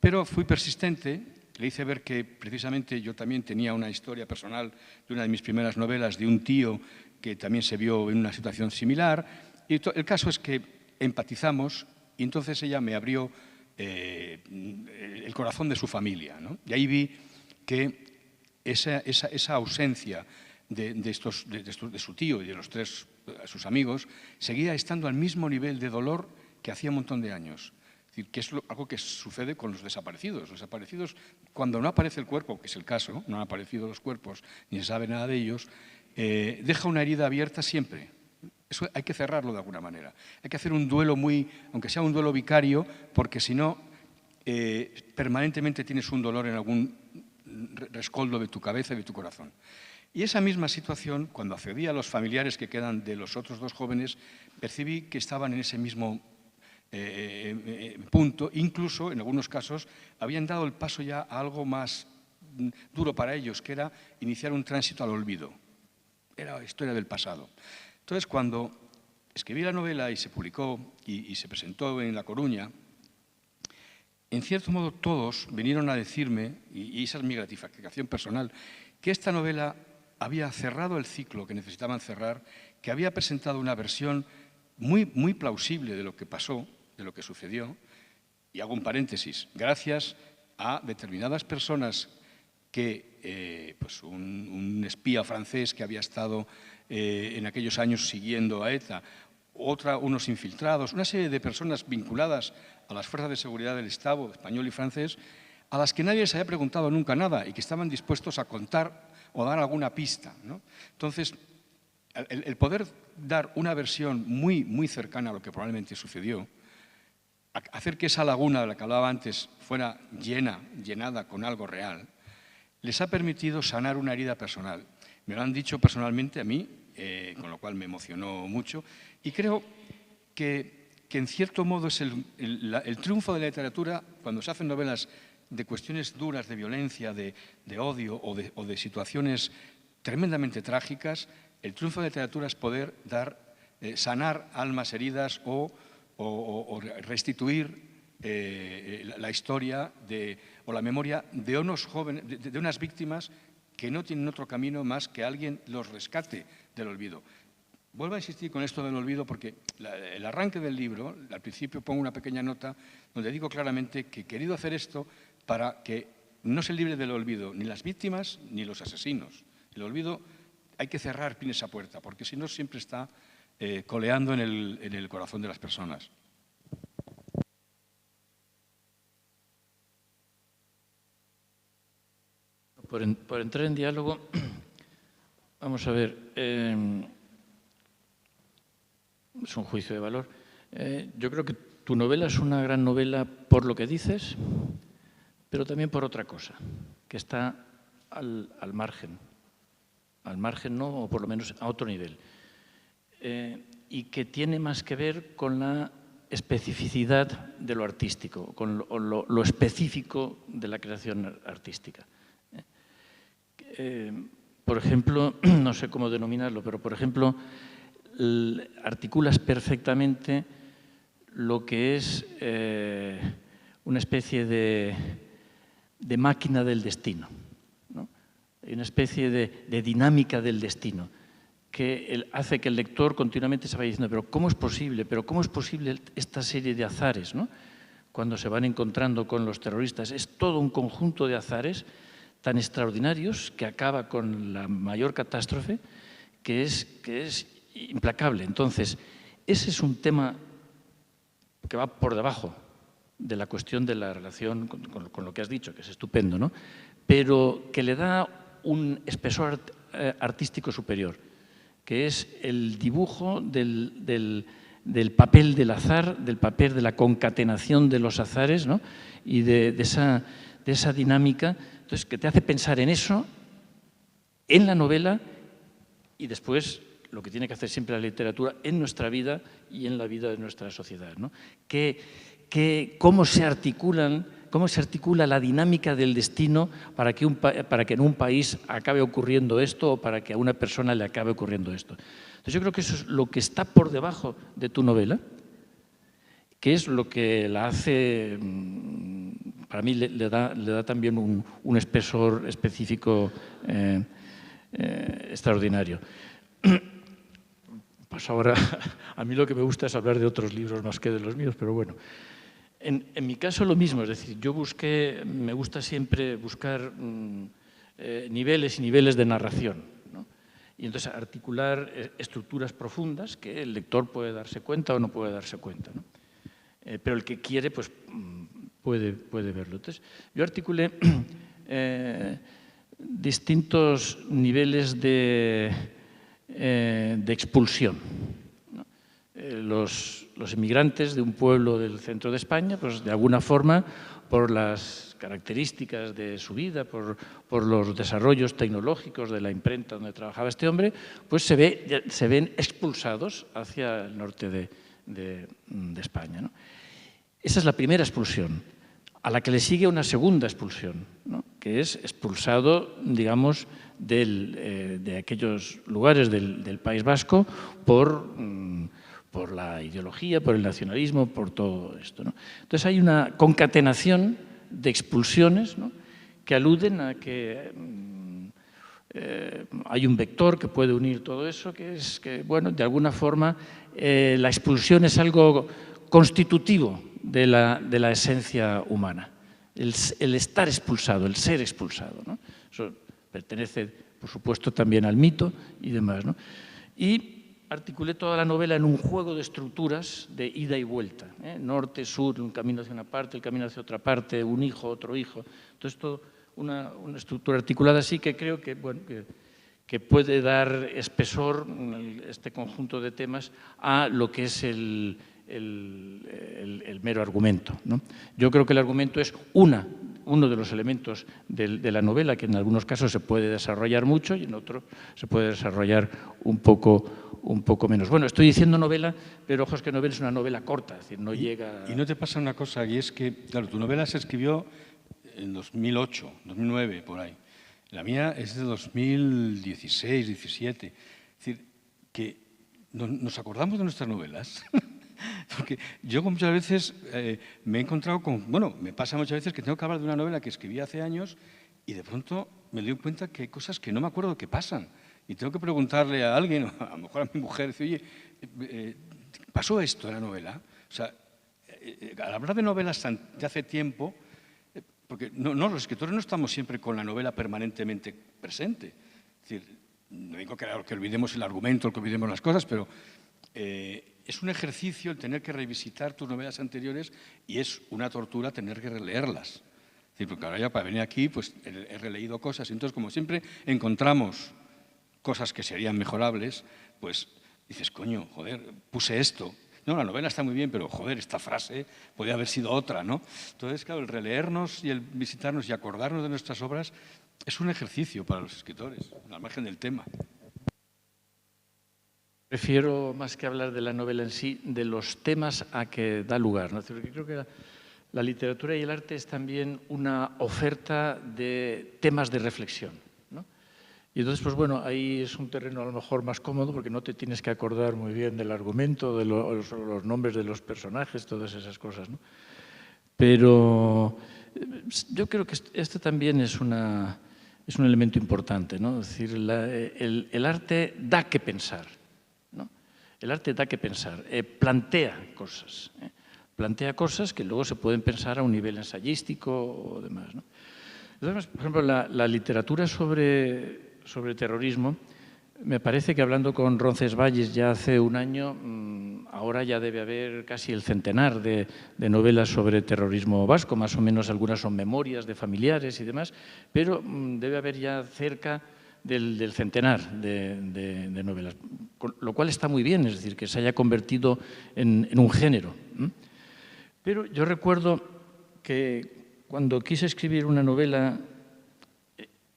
Pero fui persistente, le hice ver que precisamente yo también tenía una historia personal de una de mis primeras novelas, de un tío que también se vio en una situación similar. Y el caso es que empatizamos y entonces ella me abrió el corazón de su familia, ¿no? Y ahí vi que esa ausencia de su tío y de los sus amigos seguía estando al mismo nivel de dolor que hacía un montón de años. Que es algo que sucede con los desaparecidos. Los desaparecidos, cuando no aparece el cuerpo, que es el caso, no han aparecido los cuerpos, ni se sabe nada de ellos, deja una herida abierta siempre. Eso hay que cerrarlo de alguna manera. Hay que hacer un duelo aunque sea un duelo vicario, porque si no, permanentemente tienes un dolor en algún rescoldo de tu cabeza y de tu corazón. Y esa misma situación, cuando accedí a los familiares que quedan de los otros dos jóvenes, percibí que estaban en ese mismo punto, incluso en algunos casos habían dado el paso ya a algo más duro para ellos, que era iniciar un tránsito al olvido. Era historia del pasado. Entonces, cuando escribí la novela y se publicó y se presentó en La Coruña, en cierto modo todos vinieron a decirme, y esa es mi gratificación personal, que esta novela había cerrado el ciclo que necesitaban cerrar, que había presentado una versión muy plausible de lo que pasó, de lo que sucedió, y hago un paréntesis, gracias a determinadas personas que, pues un espía francés que había estado en aquellos años siguiendo a ETA, unos infiltrados, una serie de personas vinculadas a las fuerzas de seguridad del Estado español y francés, a las que nadie les había preguntado nunca nada y que estaban dispuestos a contar o dar alguna pista, ¿no? Entonces, el poder dar una versión muy cercana a lo que probablemente sucedió, hacer que esa laguna de la que hablaba antes fuera llenada con algo real, les ha permitido sanar una herida personal. Me lo han dicho personalmente a mí, con lo cual me emocionó mucho, y creo que en cierto modo es el triunfo de la literatura cuando se hacen novelas de cuestiones duras, de violencia, de odio o de situaciones tremendamente trágicas. El triunfo de la literatura es poder sanar almas heridas o restituir la historia o la memoria de unos jóvenes, de unas víctimas que no tienen otro camino más que alguien los rescate del olvido. Vuelvo a insistir con esto del olvido porque el arranque del libro, al principio pongo una pequeña nota donde digo claramente que he querido hacer esto para que no se libre del olvido ni las víctimas ni los asesinos. El olvido hay que cerrar bien esa puerta porque si no siempre está coleando en el corazón de las personas. Por entrar en diálogo, vamos a ver, es un juicio de valor. Yo creo que tu novela es una gran novela por lo que dices, pero también por otra cosa, que está al margen no, o por lo menos a otro nivel, y que tiene más que ver con la especificidad de lo artístico, con lo específico de la creación artística. Por ejemplo, no sé cómo denominarlo, pero por ejemplo, articulas perfectamente lo que es una especie de máquina del destino, ¿no? Una especie de dinámica del destino que hace que el lector continuamente se vaya diciendo ¿pero cómo es posible? ¿Pero cómo es posible esta serie de azares, ¿no? Cuando se van encontrando con los terroristas? Es todo un conjunto de azares tan extraordinarios que acaba con la mayor catástrofe que es implacable. Entonces, ese es un tema que va por debajo de la cuestión de la relación con lo que has dicho, que es estupendo, ¿no? Pero que le da un espesor artístico superior, que es el dibujo del papel del azar, del papel de la concatenación de los azares, ¿no? Y de esa dinámica, entonces, que te hace pensar en eso, en la novela y después lo que tiene que hacer siempre la literatura en nuestra vida y en la vida de nuestra sociedad, ¿no? Cómo se articula la dinámica del destino para que en un país acabe ocurriendo esto o para que a una persona le acabe ocurriendo esto. Entonces, yo creo que eso es lo que está por debajo de tu novela, que es lo que la hace, para mí le da también un espesor específico extraordinario. Pues ahora, a mí lo que me gusta es hablar de otros libros más que de los míos, pero bueno. En mi caso lo mismo, es decir, me gusta siempre buscar niveles y niveles de narración, ¿no? Y entonces articular estructuras profundas que el lector puede darse cuenta o no puede darse cuenta, ¿no? Pero el que quiere, pues puede verlo. Entonces, yo articulé distintos niveles de expulsión, ¿no? Los inmigrantes de un pueblo del centro de España, pues de alguna forma, por las características de su vida, por los desarrollos tecnológicos de la imprenta donde trabajaba este hombre, pues se ven expulsados hacia el norte de España, ¿no? Esa es la primera expulsión, a la que le sigue una segunda expulsión, ¿no? Que es expulsado, digamos, de aquellos lugares del País Vasco por la ideología, por el nacionalismo, por todo esto, ¿no? Entonces hay una concatenación de expulsiones, ¿no? Que aluden a que hay un vector que puede unir todo eso, que es que, bueno, de alguna forma la expulsión es algo constitutivo de la esencia humana, el estar expulsado, el ser expulsado, ¿no? Eso pertenece, por supuesto, también al mito y demás, ¿no? Y articulé toda la novela en un juego de estructuras de ida y vuelta, ¿eh? Norte, sur, un camino hacia una parte, el camino hacia otra parte, un hijo, otro hijo. Entonces, todo una estructura articulada así que creo que, bueno, que puede dar espesor, este conjunto de temas, a lo que es el el mero argumento, ¿no? Yo creo que el argumento es uno de los elementos de la novela, que en algunos casos se puede desarrollar mucho y en otros se puede desarrollar un poco menos. Bueno, estoy diciendo novela, pero ojo, es que novela es una novela corta, es decir, no llega... ¿Y no te pasa una cosa, y es que, claro, tu novela se escribió en 2008, 2009, por ahí. La mía es de 2016, 17. Es decir, que nos acordamos de nuestras novelas. Porque yo muchas veces me he encontrado con... Bueno, me pasa muchas veces que tengo que hablar de una novela que escribí hace años y de pronto me doy cuenta que hay cosas que no me acuerdo que pasan. Y tengo que preguntarle a alguien, a lo mejor a mi mujer, decir, oye, ¿pasó esto en la novela? O sea, al hablar de novelas de hace tiempo, porque los escritores no estamos siempre con la novela permanentemente presente. Es decir, no digo que olvidemos el argumento, que olvidemos las cosas, pero es un ejercicio el tener que revisitar tus novelas anteriores y es una tortura tener que releerlas. Es decir, porque ahora ya para venir aquí pues he releído cosas y entonces como siempre encontramos cosas que serían mejorables, pues dices, coño, joder, puse esto. No, la novela está muy bien, pero joder, esta frase podría haber sido otra, ¿no? Entonces, claro, el releernos y el visitarnos y acordarnos de nuestras obras es un ejercicio para los escritores, al margen del tema. Prefiero, más que hablar de la novela en sí, de los temas a que da lugar, ¿no? Porque creo que la literatura y el arte es también una oferta de temas de reflexión, ¿no? Y entonces, pues bueno, ahí es un terreno a lo mejor más cómodo porque no te tienes que acordar muy bien del argumento, de los nombres de los personajes, todas esas cosas, ¿no? Pero yo creo que esto también es un elemento importante, ¿no? Es decir, el arte da que pensar. El arte da que pensar, plantea cosas que luego se pueden pensar a un nivel ensayístico o demás, ¿no? Entonces, por ejemplo, la literatura sobre terrorismo, me parece que hablando con Roncesvalles ya hace un año, ahora ya debe haber casi el centenar de novelas sobre terrorismo vasco, más o menos algunas son memorias de familiares y demás, pero debe haber ya cerca del centenar de novelas, lo cual está muy bien, es decir, que se haya convertido en un género. Pero yo recuerdo que cuando quise escribir una novela,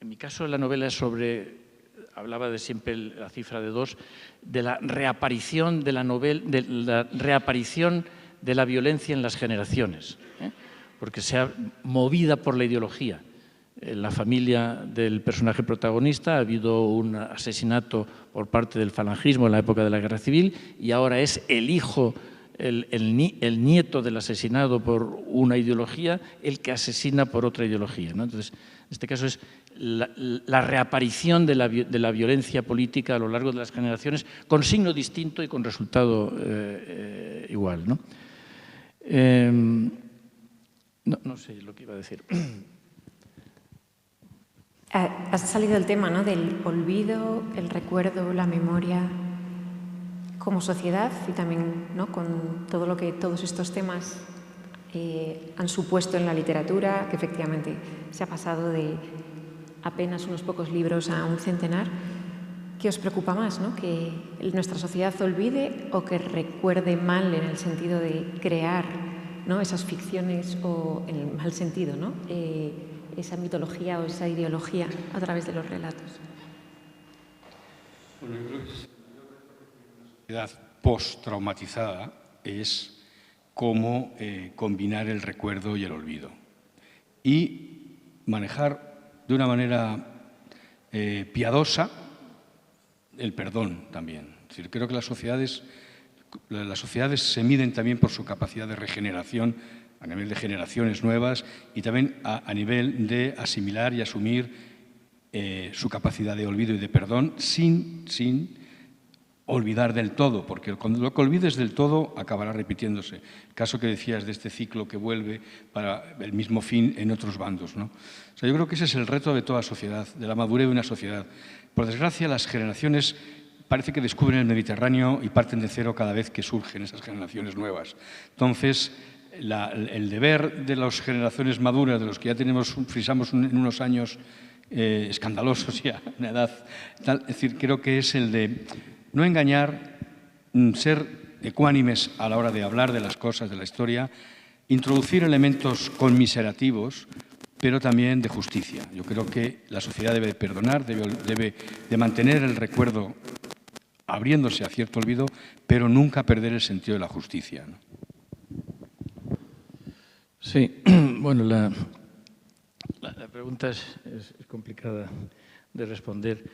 en mi caso la novela es hablaba de siempre la cifra de 2, de la reaparición de la reaparición de la violencia en las generaciones, porque se ha movida por la ideología. En la familia del personaje protagonista ha habido un asesinato por parte del falangismo en la época de la Guerra Civil y ahora es el hijo, el nieto del asesinado por una ideología, el que asesina por otra ideología, ¿no? Entonces, en este caso es la reaparición de la violencia política a lo largo de las generaciones con signo distinto y con resultado igual, ¿no? No sé lo que iba a decir. Has salido del tema, ¿no?, del olvido, el recuerdo, la memoria como sociedad y también, ¿no?, con todo lo que todos estos temas han supuesto en la literatura, que efectivamente se ha pasado de apenas unos pocos libros a un centenar. ¿Qué os preocupa más, ¿no?, que nuestra sociedad olvide o que recuerde mal en el sentido de crear, ¿no?, esas ficciones o en el mal sentido, ¿no?, esa mitología o esa ideología a través de los relatos? Bueno, yo creo que una sociedad post-traumatizada es cómo combinar el recuerdo y el olvido y manejar de una manera piadosa el perdón también. Es decir, creo que las sociedades se miden también por su capacidad de regeneración a nivel de generaciones nuevas y también a nivel de asimilar y asumir su capacidad de olvido y de perdón sin olvidar del todo, porque cuando lo que olvides del todo acabará repitiéndose. El caso que decías de este ciclo que vuelve para el mismo fin en otros bandos, ¿no? O sea, yo creo que ese es el reto de toda sociedad, de la madurez de una sociedad. Por desgracia, las generaciones parece que descubren el Mediterráneo y parten de cero cada vez que surgen esas generaciones nuevas. Entonces, el deber de las generaciones maduras, de los que ya frisamos en unos años escandalosos ya, una edad tal, es decir, creo que es el de no engañar, ser ecuánimes a la hora de hablar de las cosas, de la historia, introducir elementos conmiserativos, pero también de justicia. Yo creo que la sociedad debe perdonar, debe de mantener el recuerdo abriéndose a cierto olvido, pero nunca perder el sentido de la justicia, ¿no? Sí, bueno, la pregunta es complicada de responder.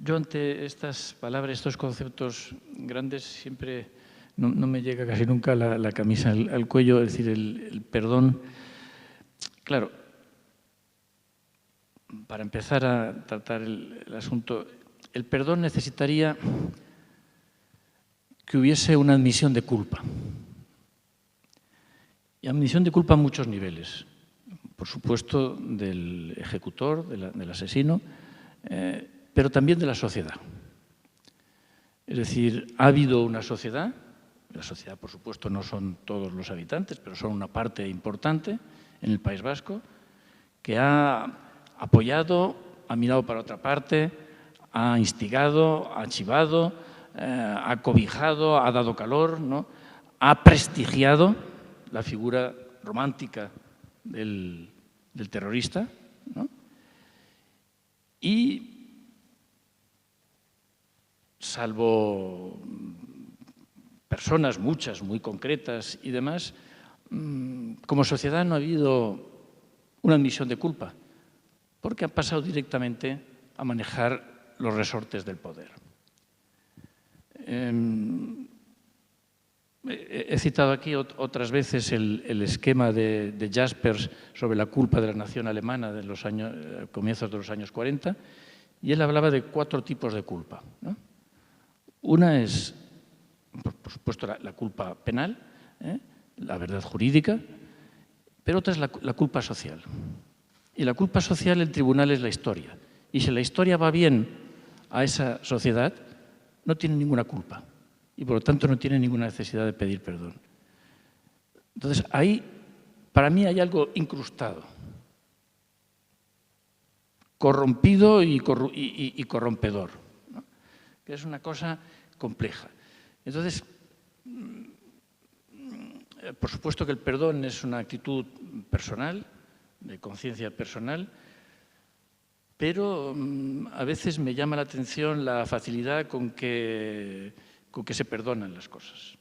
Yo ante estas palabras, estos conceptos grandes, siempre no me llega casi nunca la camisa al cuello, es decir, el perdón. Claro, para empezar a tratar el asunto, el perdón necesitaría que hubiese una admisión de culpa. Y admisión de culpa a muchos niveles. Por supuesto, del ejecutor, del asesino, pero también de la sociedad. Es decir, ha habido una sociedad, la sociedad, por supuesto, no son todos los habitantes, pero son una parte importante en el País Vasco, que ha apoyado, ha mirado para otra parte, ha instigado, ha chivado, ha cobijado, ha dado calor, ¿no? Ha prestigiado la figura romántica del terrorista, ¿no? Y, salvo personas, muchas, muy concretas y demás, como sociedad no ha habido una admisión de culpa, porque han pasado directamente a manejar los resortes del poder. He citado aquí otras veces el esquema de Jaspers sobre la culpa de la nación alemana de los comienzos de los años 40, y él hablaba de 4 tipos de culpa, ¿no? Una es, por supuesto, la culpa penal, la verdad jurídica, pero otra es la culpa social. Y la culpa social, el tribunal es la historia. Y si la historia va bien a esa sociedad, no tiene ninguna culpa. Y por lo tanto no tiene ninguna necesidad de pedir perdón. Entonces, ahí, para mí, hay algo incrustado, corrompido y corrompedor, ¿no? Que es una cosa compleja. Entonces, por supuesto que el perdón es una actitud personal, de conciencia personal, pero a veces me llama la atención la facilidad con que se perdonan las cosas.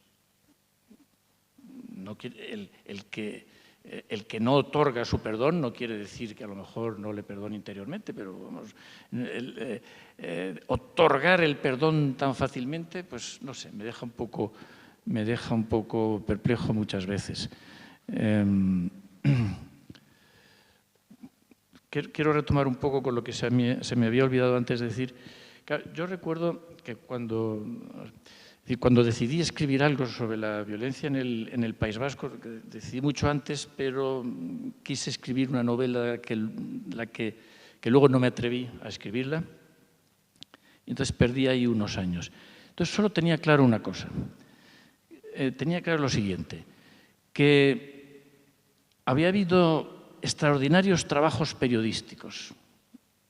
El que no otorga su perdón no quiere decir que a lo mejor no le perdone interiormente, pero vamos, otorgar el perdón tan fácilmente, pues no sé, me deja un poco perplejo muchas veces. Quiero retomar un poco con lo que se me había olvidado antes de decir. Yo recuerdo que cuando decidí escribir algo sobre la violencia en el País Vasco, decidí mucho antes, pero quise escribir una novela que luego no me atreví a escribirla, y entonces perdí ahí unos años. Entonces solo tenía claro una cosa, tenía claro lo siguiente, que había habido extraordinarios trabajos periodísticos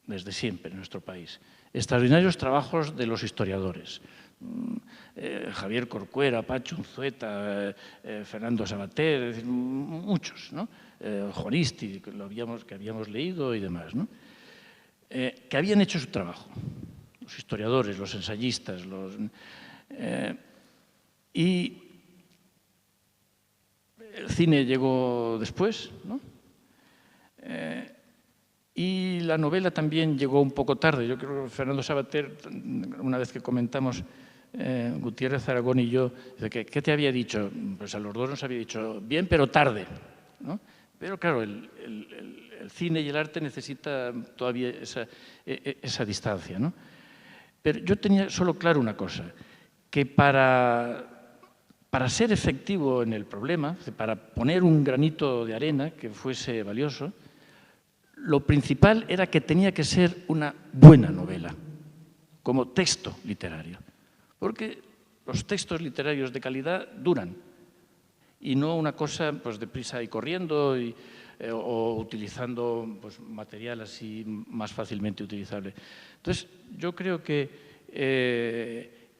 desde siempre en nuestro país, extraordinarios trabajos de los historiadores. Javier Corcuera, Pacho Unzueta, Fernando Sabater, es decir, muchos, ¿no? Juaristi, que habíamos leído y demás, ¿no? Que habían hecho su trabajo, los historiadores, los ensayistas, y el cine llegó después, ¿no? Y la novela también llegó un poco tarde. Yo creo que Fernando Sabater, una vez que comentamos, Gutiérrez, Aragón y yo, ¿qué te había dicho? Pues a los dos nos había dicho, bien, pero tarde, ¿no? Pero claro, el cine y el arte necesitan todavía esa distancia, ¿no? Pero yo tenía solo claro una cosa, que para ser efectivo en el problema, para poner un granito de arena que fuese valioso, lo principal era que tenía que ser una buena novela, como texto literario. Porque los textos literarios de calidad duran, y no una cosa pues deprisa y corriendo o utilizando pues, material así más fácilmente utilizable. Entonces, yo creo que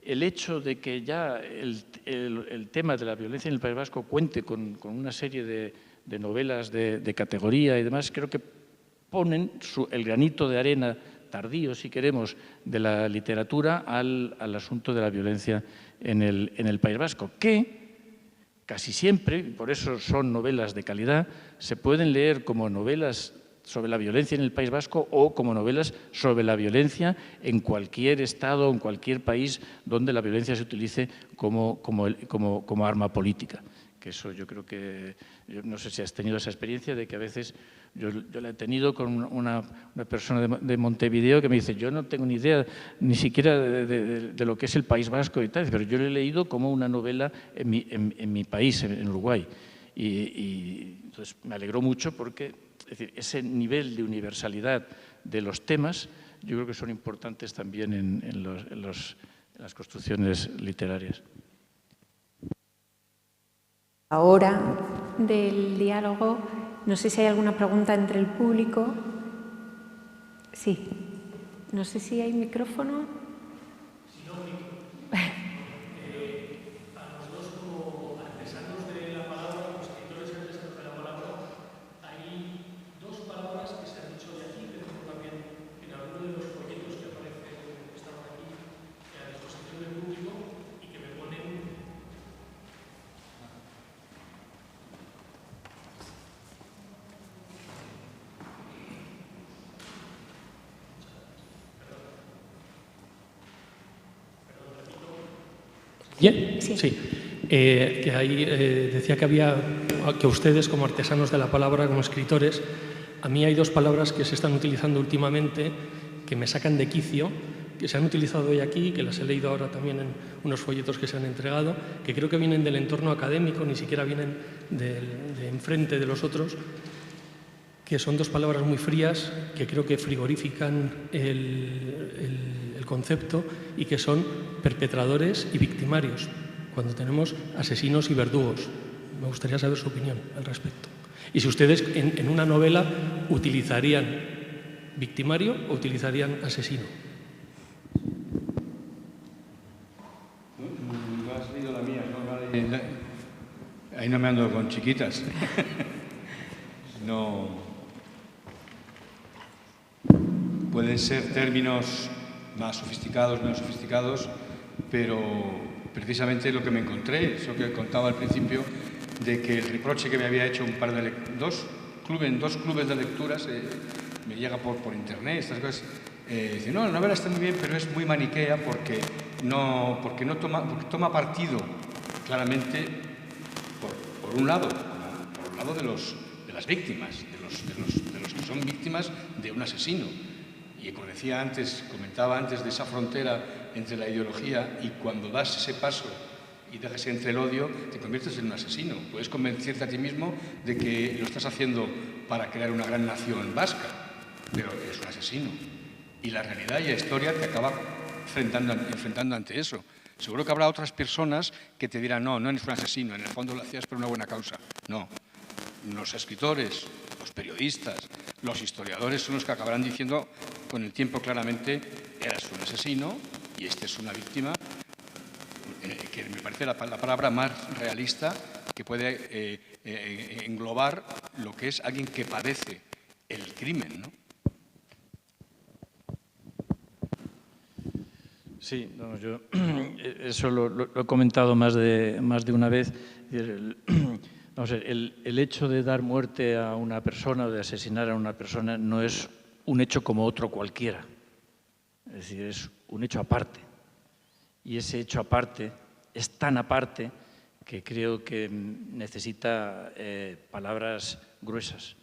el hecho de que ya el tema de la violencia en el País Vasco cuente con una serie de novelas de categoría y demás, creo que ponen el granito de arena tardío, si queremos, de la literatura al asunto de la violencia en el País Vasco, que casi siempre, y por eso son novelas de calidad, se pueden leer como novelas sobre la violencia en el País Vasco o como novelas sobre la violencia en cualquier estado o en cualquier país donde la violencia se utilice como arma política. Que eso yo creo que, yo no sé si has tenido esa experiencia de que a veces, yo la he tenido con una persona de Montevideo que me dice, yo no tengo ni idea ni siquiera de lo que es el País Vasco y tal, pero yo lo he leído como una novela en mi país, en Uruguay. Y entonces me alegró mucho porque, es decir, ese nivel de universalidad de los temas yo creo que son importantes también en las construcciones literarias. Ahora del diálogo, no sé si hay alguna pregunta entre el público. Sí. No sé si hay micrófono. Si no, a los dos como artesanos de la palabra, como escritores y artesanos de la palabra, hay dos palabras que se han dicho de aquí, pero también en alguno de los folletos que aparecen, que estaban aquí, a disposición del público y que me ponen... ¿Bien? Sí. Que ahí decía que ustedes, como artesanos de la palabra, como escritores, a mí hay dos palabras que se están utilizando últimamente que me sacan de quicio, que se han utilizado hoy aquí, que las he leído ahora también en unos folletos que se han entregado, que creo que vienen del entorno académico, ni siquiera vienen de enfrente de los otros, que son dos palabras muy frías, que creo que frigorifican el concepto y que son perpetradores y victimarios, cuando tenemos asesinos y verdugos. Me gustaría saber su opinión al respecto. Y si ustedes en una novela utilizarían victimario o utilizarían asesino. No has leído la mía, ¿no? Ahí no me ando con chiquitas. No. Pueden ser términos más sofisticados, menos sofisticados, pero precisamente lo que me encontré, eso que contaba al principio, de que el reproche que me había hecho dos clubes de lecturas, me llega por internet, estas cosas, dice, no, la novela está muy bien, pero es muy maniquea porque toma partido claramente por un lado de las víctimas, de los que son víctimas de un asesino. Y como decía antes, comentaba antes de esa frontera entre la ideología y cuando das ese paso y dejas entre el odio, te conviertes en un asesino. Puedes convencerte a ti mismo de que lo estás haciendo para crear una gran nación vasca, pero eres un asesino. Y la realidad y la historia te acaba enfrentando ante eso. Seguro que habrá otras personas que te dirán, no eres un asesino, en el fondo lo hacías por una buena causa. No. Los escritores, los periodistas, los historiadores son los que acabarán diciendo con el tiempo claramente eras un asesino y esta es una víctima, que me parece la palabra más realista que puede englobar lo que es alguien que padece el crimen, ¿no? Sí, no, yo eso lo he comentado más de una vez. Vamos a ver, el hecho de dar muerte a una persona o de asesinar a una persona no es un hecho como otro cualquiera. Es decir, es un hecho aparte. Y ese hecho aparte es tan aparte que creo que necesita palabras gruesas.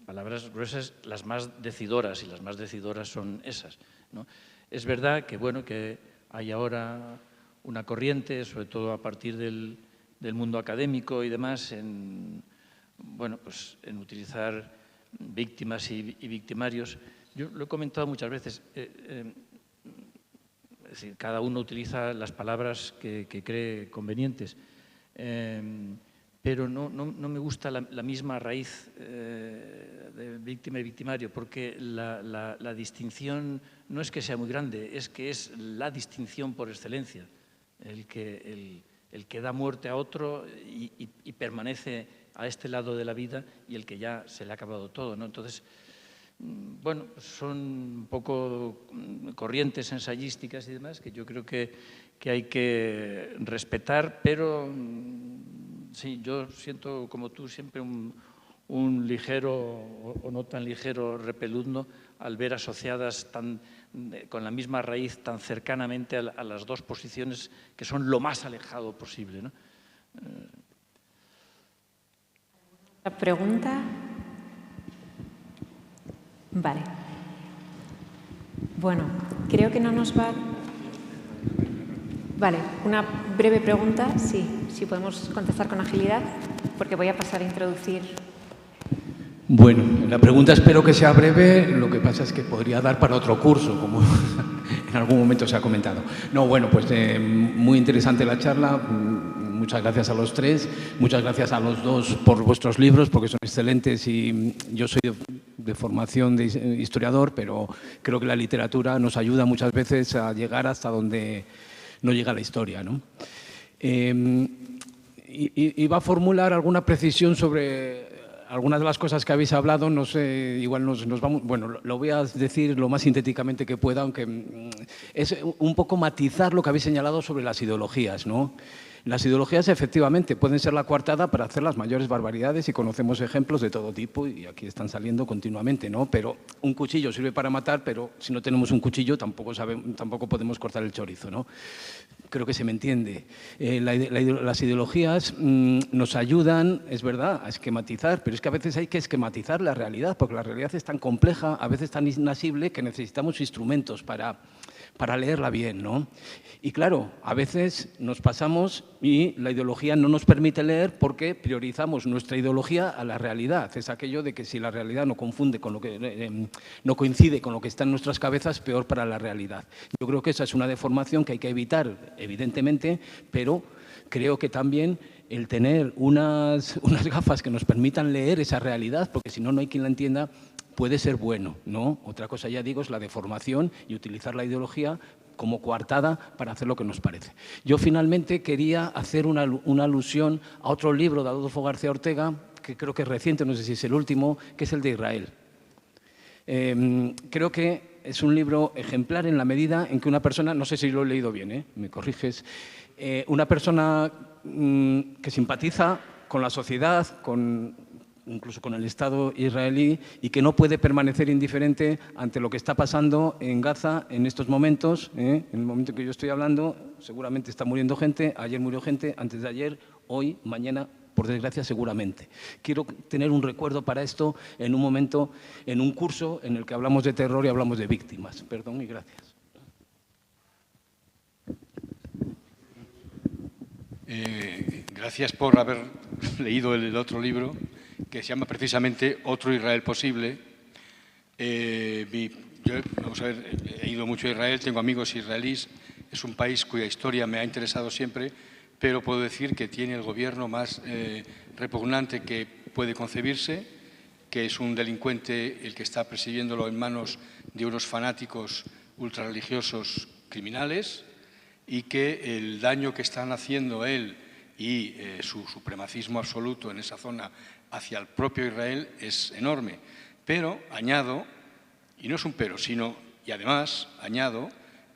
Palabras gruesas, las más decidoras, y las más decidoras son esas, ¿no? Es verdad que, bueno, que hay ahora una corriente, sobre todo a partir del mundo académico y demás, en utilizar víctimas y victimarios. Yo lo he comentado muchas veces. Es decir, cada uno utiliza las palabras que cree convenientes. pero no me gusta la misma raíz de víctima y victimario, porque la distinción no es que sea muy grande, es que es la distinción por excelencia, el que da muerte a otro y permanece a este lado de la vida, y el que ya se le ha acabado todo, ¿no? Entonces, bueno, son un poco corrientes ensayísticas y demás que yo creo que hay que respetar, pero sí, yo siento como tú siempre un ligero o no tan ligero repeluzno al ver asociadas con la misma raíz tan cercanamente a las dos posiciones que son lo más alejado posible, ¿no? ¿La pregunta? Vale. Bueno, creo que no nos va... Vale, una breve pregunta, sí, si podemos contestar con agilidad, porque voy a pasar a introducir... Bueno, la pregunta espero que sea breve, lo que pasa es que podría dar para otro curso, como en algún momento se ha comentado. No, bueno, pues muy interesante la charla, muchas gracias a los tres, muchas gracias a los dos por vuestros libros, porque son excelentes, y yo soy de formación de historiador, pero creo que la literatura nos ayuda muchas veces a llegar hasta donde no llega la historia, ¿no? Iba a formular alguna precisión sobre algunas de las cosas que habéis hablado, no sé, igual nos vamos... Bueno, lo voy a decir lo más sintéticamente que pueda, aunque es un poco matizar lo que habéis señalado sobre las ideologías, ¿no? Las ideologías, efectivamente, pueden ser la coartada para hacer las mayores barbaridades, y conocemos ejemplos de todo tipo, y aquí están saliendo continuamente, ¿no? Pero un cuchillo sirve para matar, pero si no tenemos un cuchillo tampoco podemos cortar el chorizo, ¿no? Creo que se me entiende. Las ideologías nos ayudan, es verdad, a esquematizar, pero es que a veces hay que esquematizar la realidad, porque la realidad es tan compleja, a veces tan inasible, que necesitamos instrumentos para leerla bien, ¿no? Y claro, a veces nos pasamos y la ideología no nos permite leer porque priorizamos nuestra ideología a la realidad. Es aquello de que si la realidad no coincide con lo que está en nuestras cabezas, peor para la realidad. Yo creo que esa es una deformación que hay que evitar, evidentemente, pero creo que también el tener unas gafas que nos permitan leer esa realidad, porque si no, no hay quien la entienda, puede ser bueno, ¿no? Otra cosa, ya digo, es la deformación y utilizar la ideología como coartada para hacer lo que nos parece. Yo finalmente quería hacer una alusión a otro libro de Adolfo García Ortega, que creo que es reciente, no sé si es el último, que es el de Israel. Creo que es un libro ejemplar en la medida en que una persona, no sé si lo he leído bien, me corriges, una persona que simpatiza con la sociedad, incluso con el Estado israelí, y que no puede permanecer indiferente ante lo que está pasando en Gaza en estos momentos. En el momento en que yo estoy hablando, seguramente está muriendo gente, ayer murió gente, antes de ayer, hoy, mañana, por desgracia, seguramente. Quiero tener un recuerdo para esto en un momento, en un curso en el que hablamos de terror y hablamos de víctimas. Perdón y gracias. Gracias por haber leído el otro libro, que se llama precisamente Otro Israel posible. Vamos a ver, he ido mucho a Israel, tengo amigos israelíes, es un país cuya historia me ha interesado siempre, pero puedo decir que tiene el gobierno más repugnante que puede concebirse, que es un delincuente el que está persiguiéndolo en manos de unos fanáticos ultrarreligiosos criminales, y que el daño que están haciendo él y su supremacismo absoluto en esa zona hacia el propio Israel es enorme. Pero añado, y no es un pero, y además añado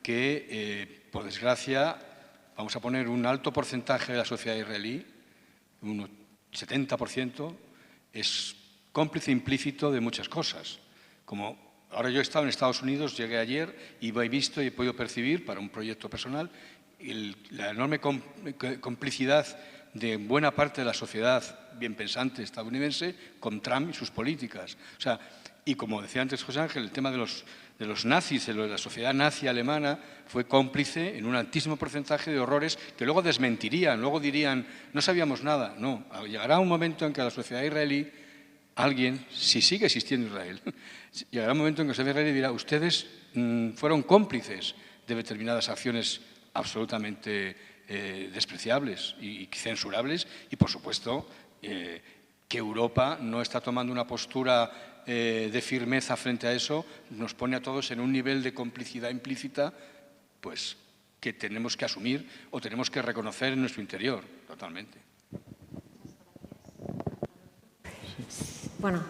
que, por desgracia, vamos a poner un alto porcentaje de la sociedad israelí, un 70%, es cómplice implícito de muchas cosas. Como ahora yo he estado en Estados Unidos, llegué ayer y he visto y he podido percibir, para un proyecto personal, la enorme complicidad de buena parte de la sociedad bien pensante estadounidense con Trump y sus políticas. O sea, y como decía antes José Ángel, el tema de los nazis, de la sociedad nazi alemana, fue cómplice en un altísimo porcentaje de horrores que luego desmentirían, luego dirían, no sabíamos nada. No, llegará un momento en que la sociedad israelí, alguien, si sigue existiendo Israel, llegará un momento en que la sociedad israelí dirá, ustedes fueron cómplices de determinadas acciones absolutamente despreciables y censurables, y por supuesto que Europa no está tomando una postura de firmeza frente a eso, nos pone a todos en un nivel de complicidad implícita, pues que tenemos que asumir o tenemos que reconocer en nuestro interior, totalmente. Bueno,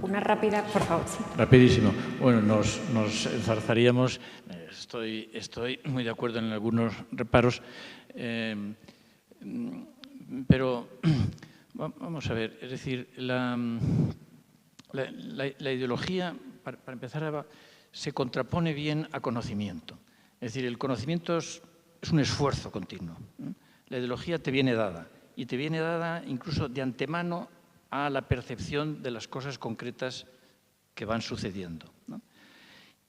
una rápida, por favor. Sí. Rapidísimo. Bueno, nos enzarzaríamos. Estoy muy de acuerdo en algunos reparos, pero vamos a ver, es decir, la ideología, para empezar, se contrapone bien a conocimiento. Es decir, el conocimiento es un esfuerzo continuo. La ideología te viene dada, y te viene dada incluso de antemano a la percepción de las cosas concretas que van sucediendo, ¿no?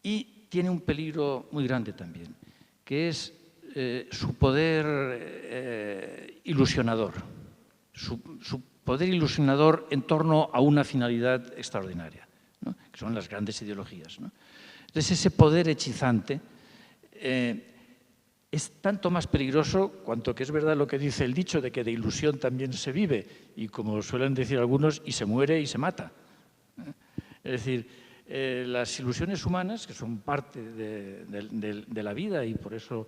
Y tiene un peligro muy grande también, que es su poder ilusionador, su poder ilusionador en torno a una finalidad extraordinaria, ¿no? Que son las grandes ideologías, ¿no? Entonces, ese poder hechizante es tanto más peligroso cuanto que es verdad lo que dice el dicho de que de ilusión también se vive, y como suelen decir algunos, y se muere y se mata. Es decir, las ilusiones humanas, que son parte de la vida, y por eso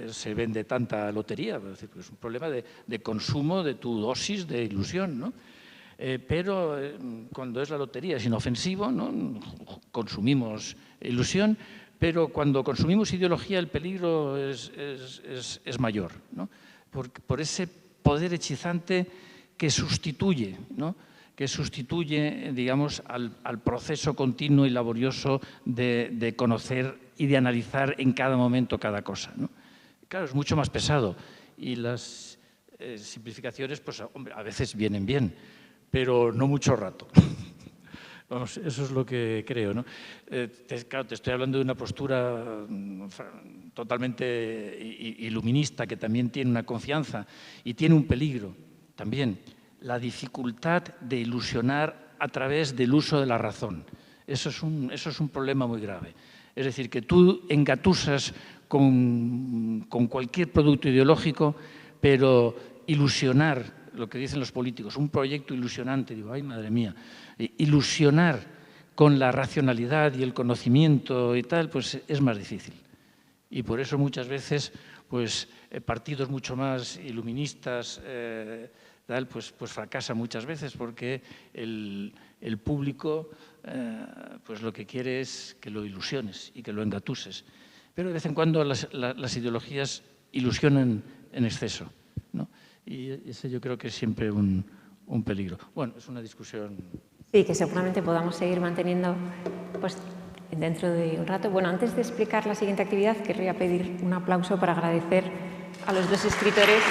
se vende tanta lotería, es decir, es un problema de consumo de tu dosis de ilusión, ¿no? Pero cuando es la lotería es inofensivo, ¿no? Consumimos ilusión, pero cuando consumimos ideología el peligro es mayor, ¿no? Por ese poder hechizante que sustituye, ¿no? Que sustituye, digamos, al proceso continuo y laborioso de conocer y de analizar en cada momento cada cosa, ¿no? Claro, es mucho más pesado, y las simplificaciones, pues, hombre, a veces vienen bien, pero no mucho rato. Vamos, eso es lo que creo, ¿no? Claro, te estoy hablando de una postura totalmente iluminista, que también tiene una confianza y tiene un peligro también, la dificultad de ilusionar a través del uso de la razón. Eso es un problema muy grave. Es decir, que tú engatusas con cualquier producto ideológico, pero ilusionar, lo que dicen los políticos, un proyecto ilusionante, digo, ay, madre mía, ilusionar con la racionalidad y el conocimiento y tal, pues es más difícil. Y por eso muchas veces, pues, partidos mucho más iluministas, tal, pues fracasan muchas veces, porque el público, pues lo que quiere es que lo ilusiones y que lo engatuses. Pero de vez en cuando las ideologías ilusionan en exceso, ¿no? Y ese yo creo que es siempre un peligro. Bueno, es una discusión. Sí, que seguramente podamos seguir manteniendo, pues, dentro de un rato. Bueno, antes de explicar la siguiente actividad, querría pedir un aplauso para agradecer a los dos escritores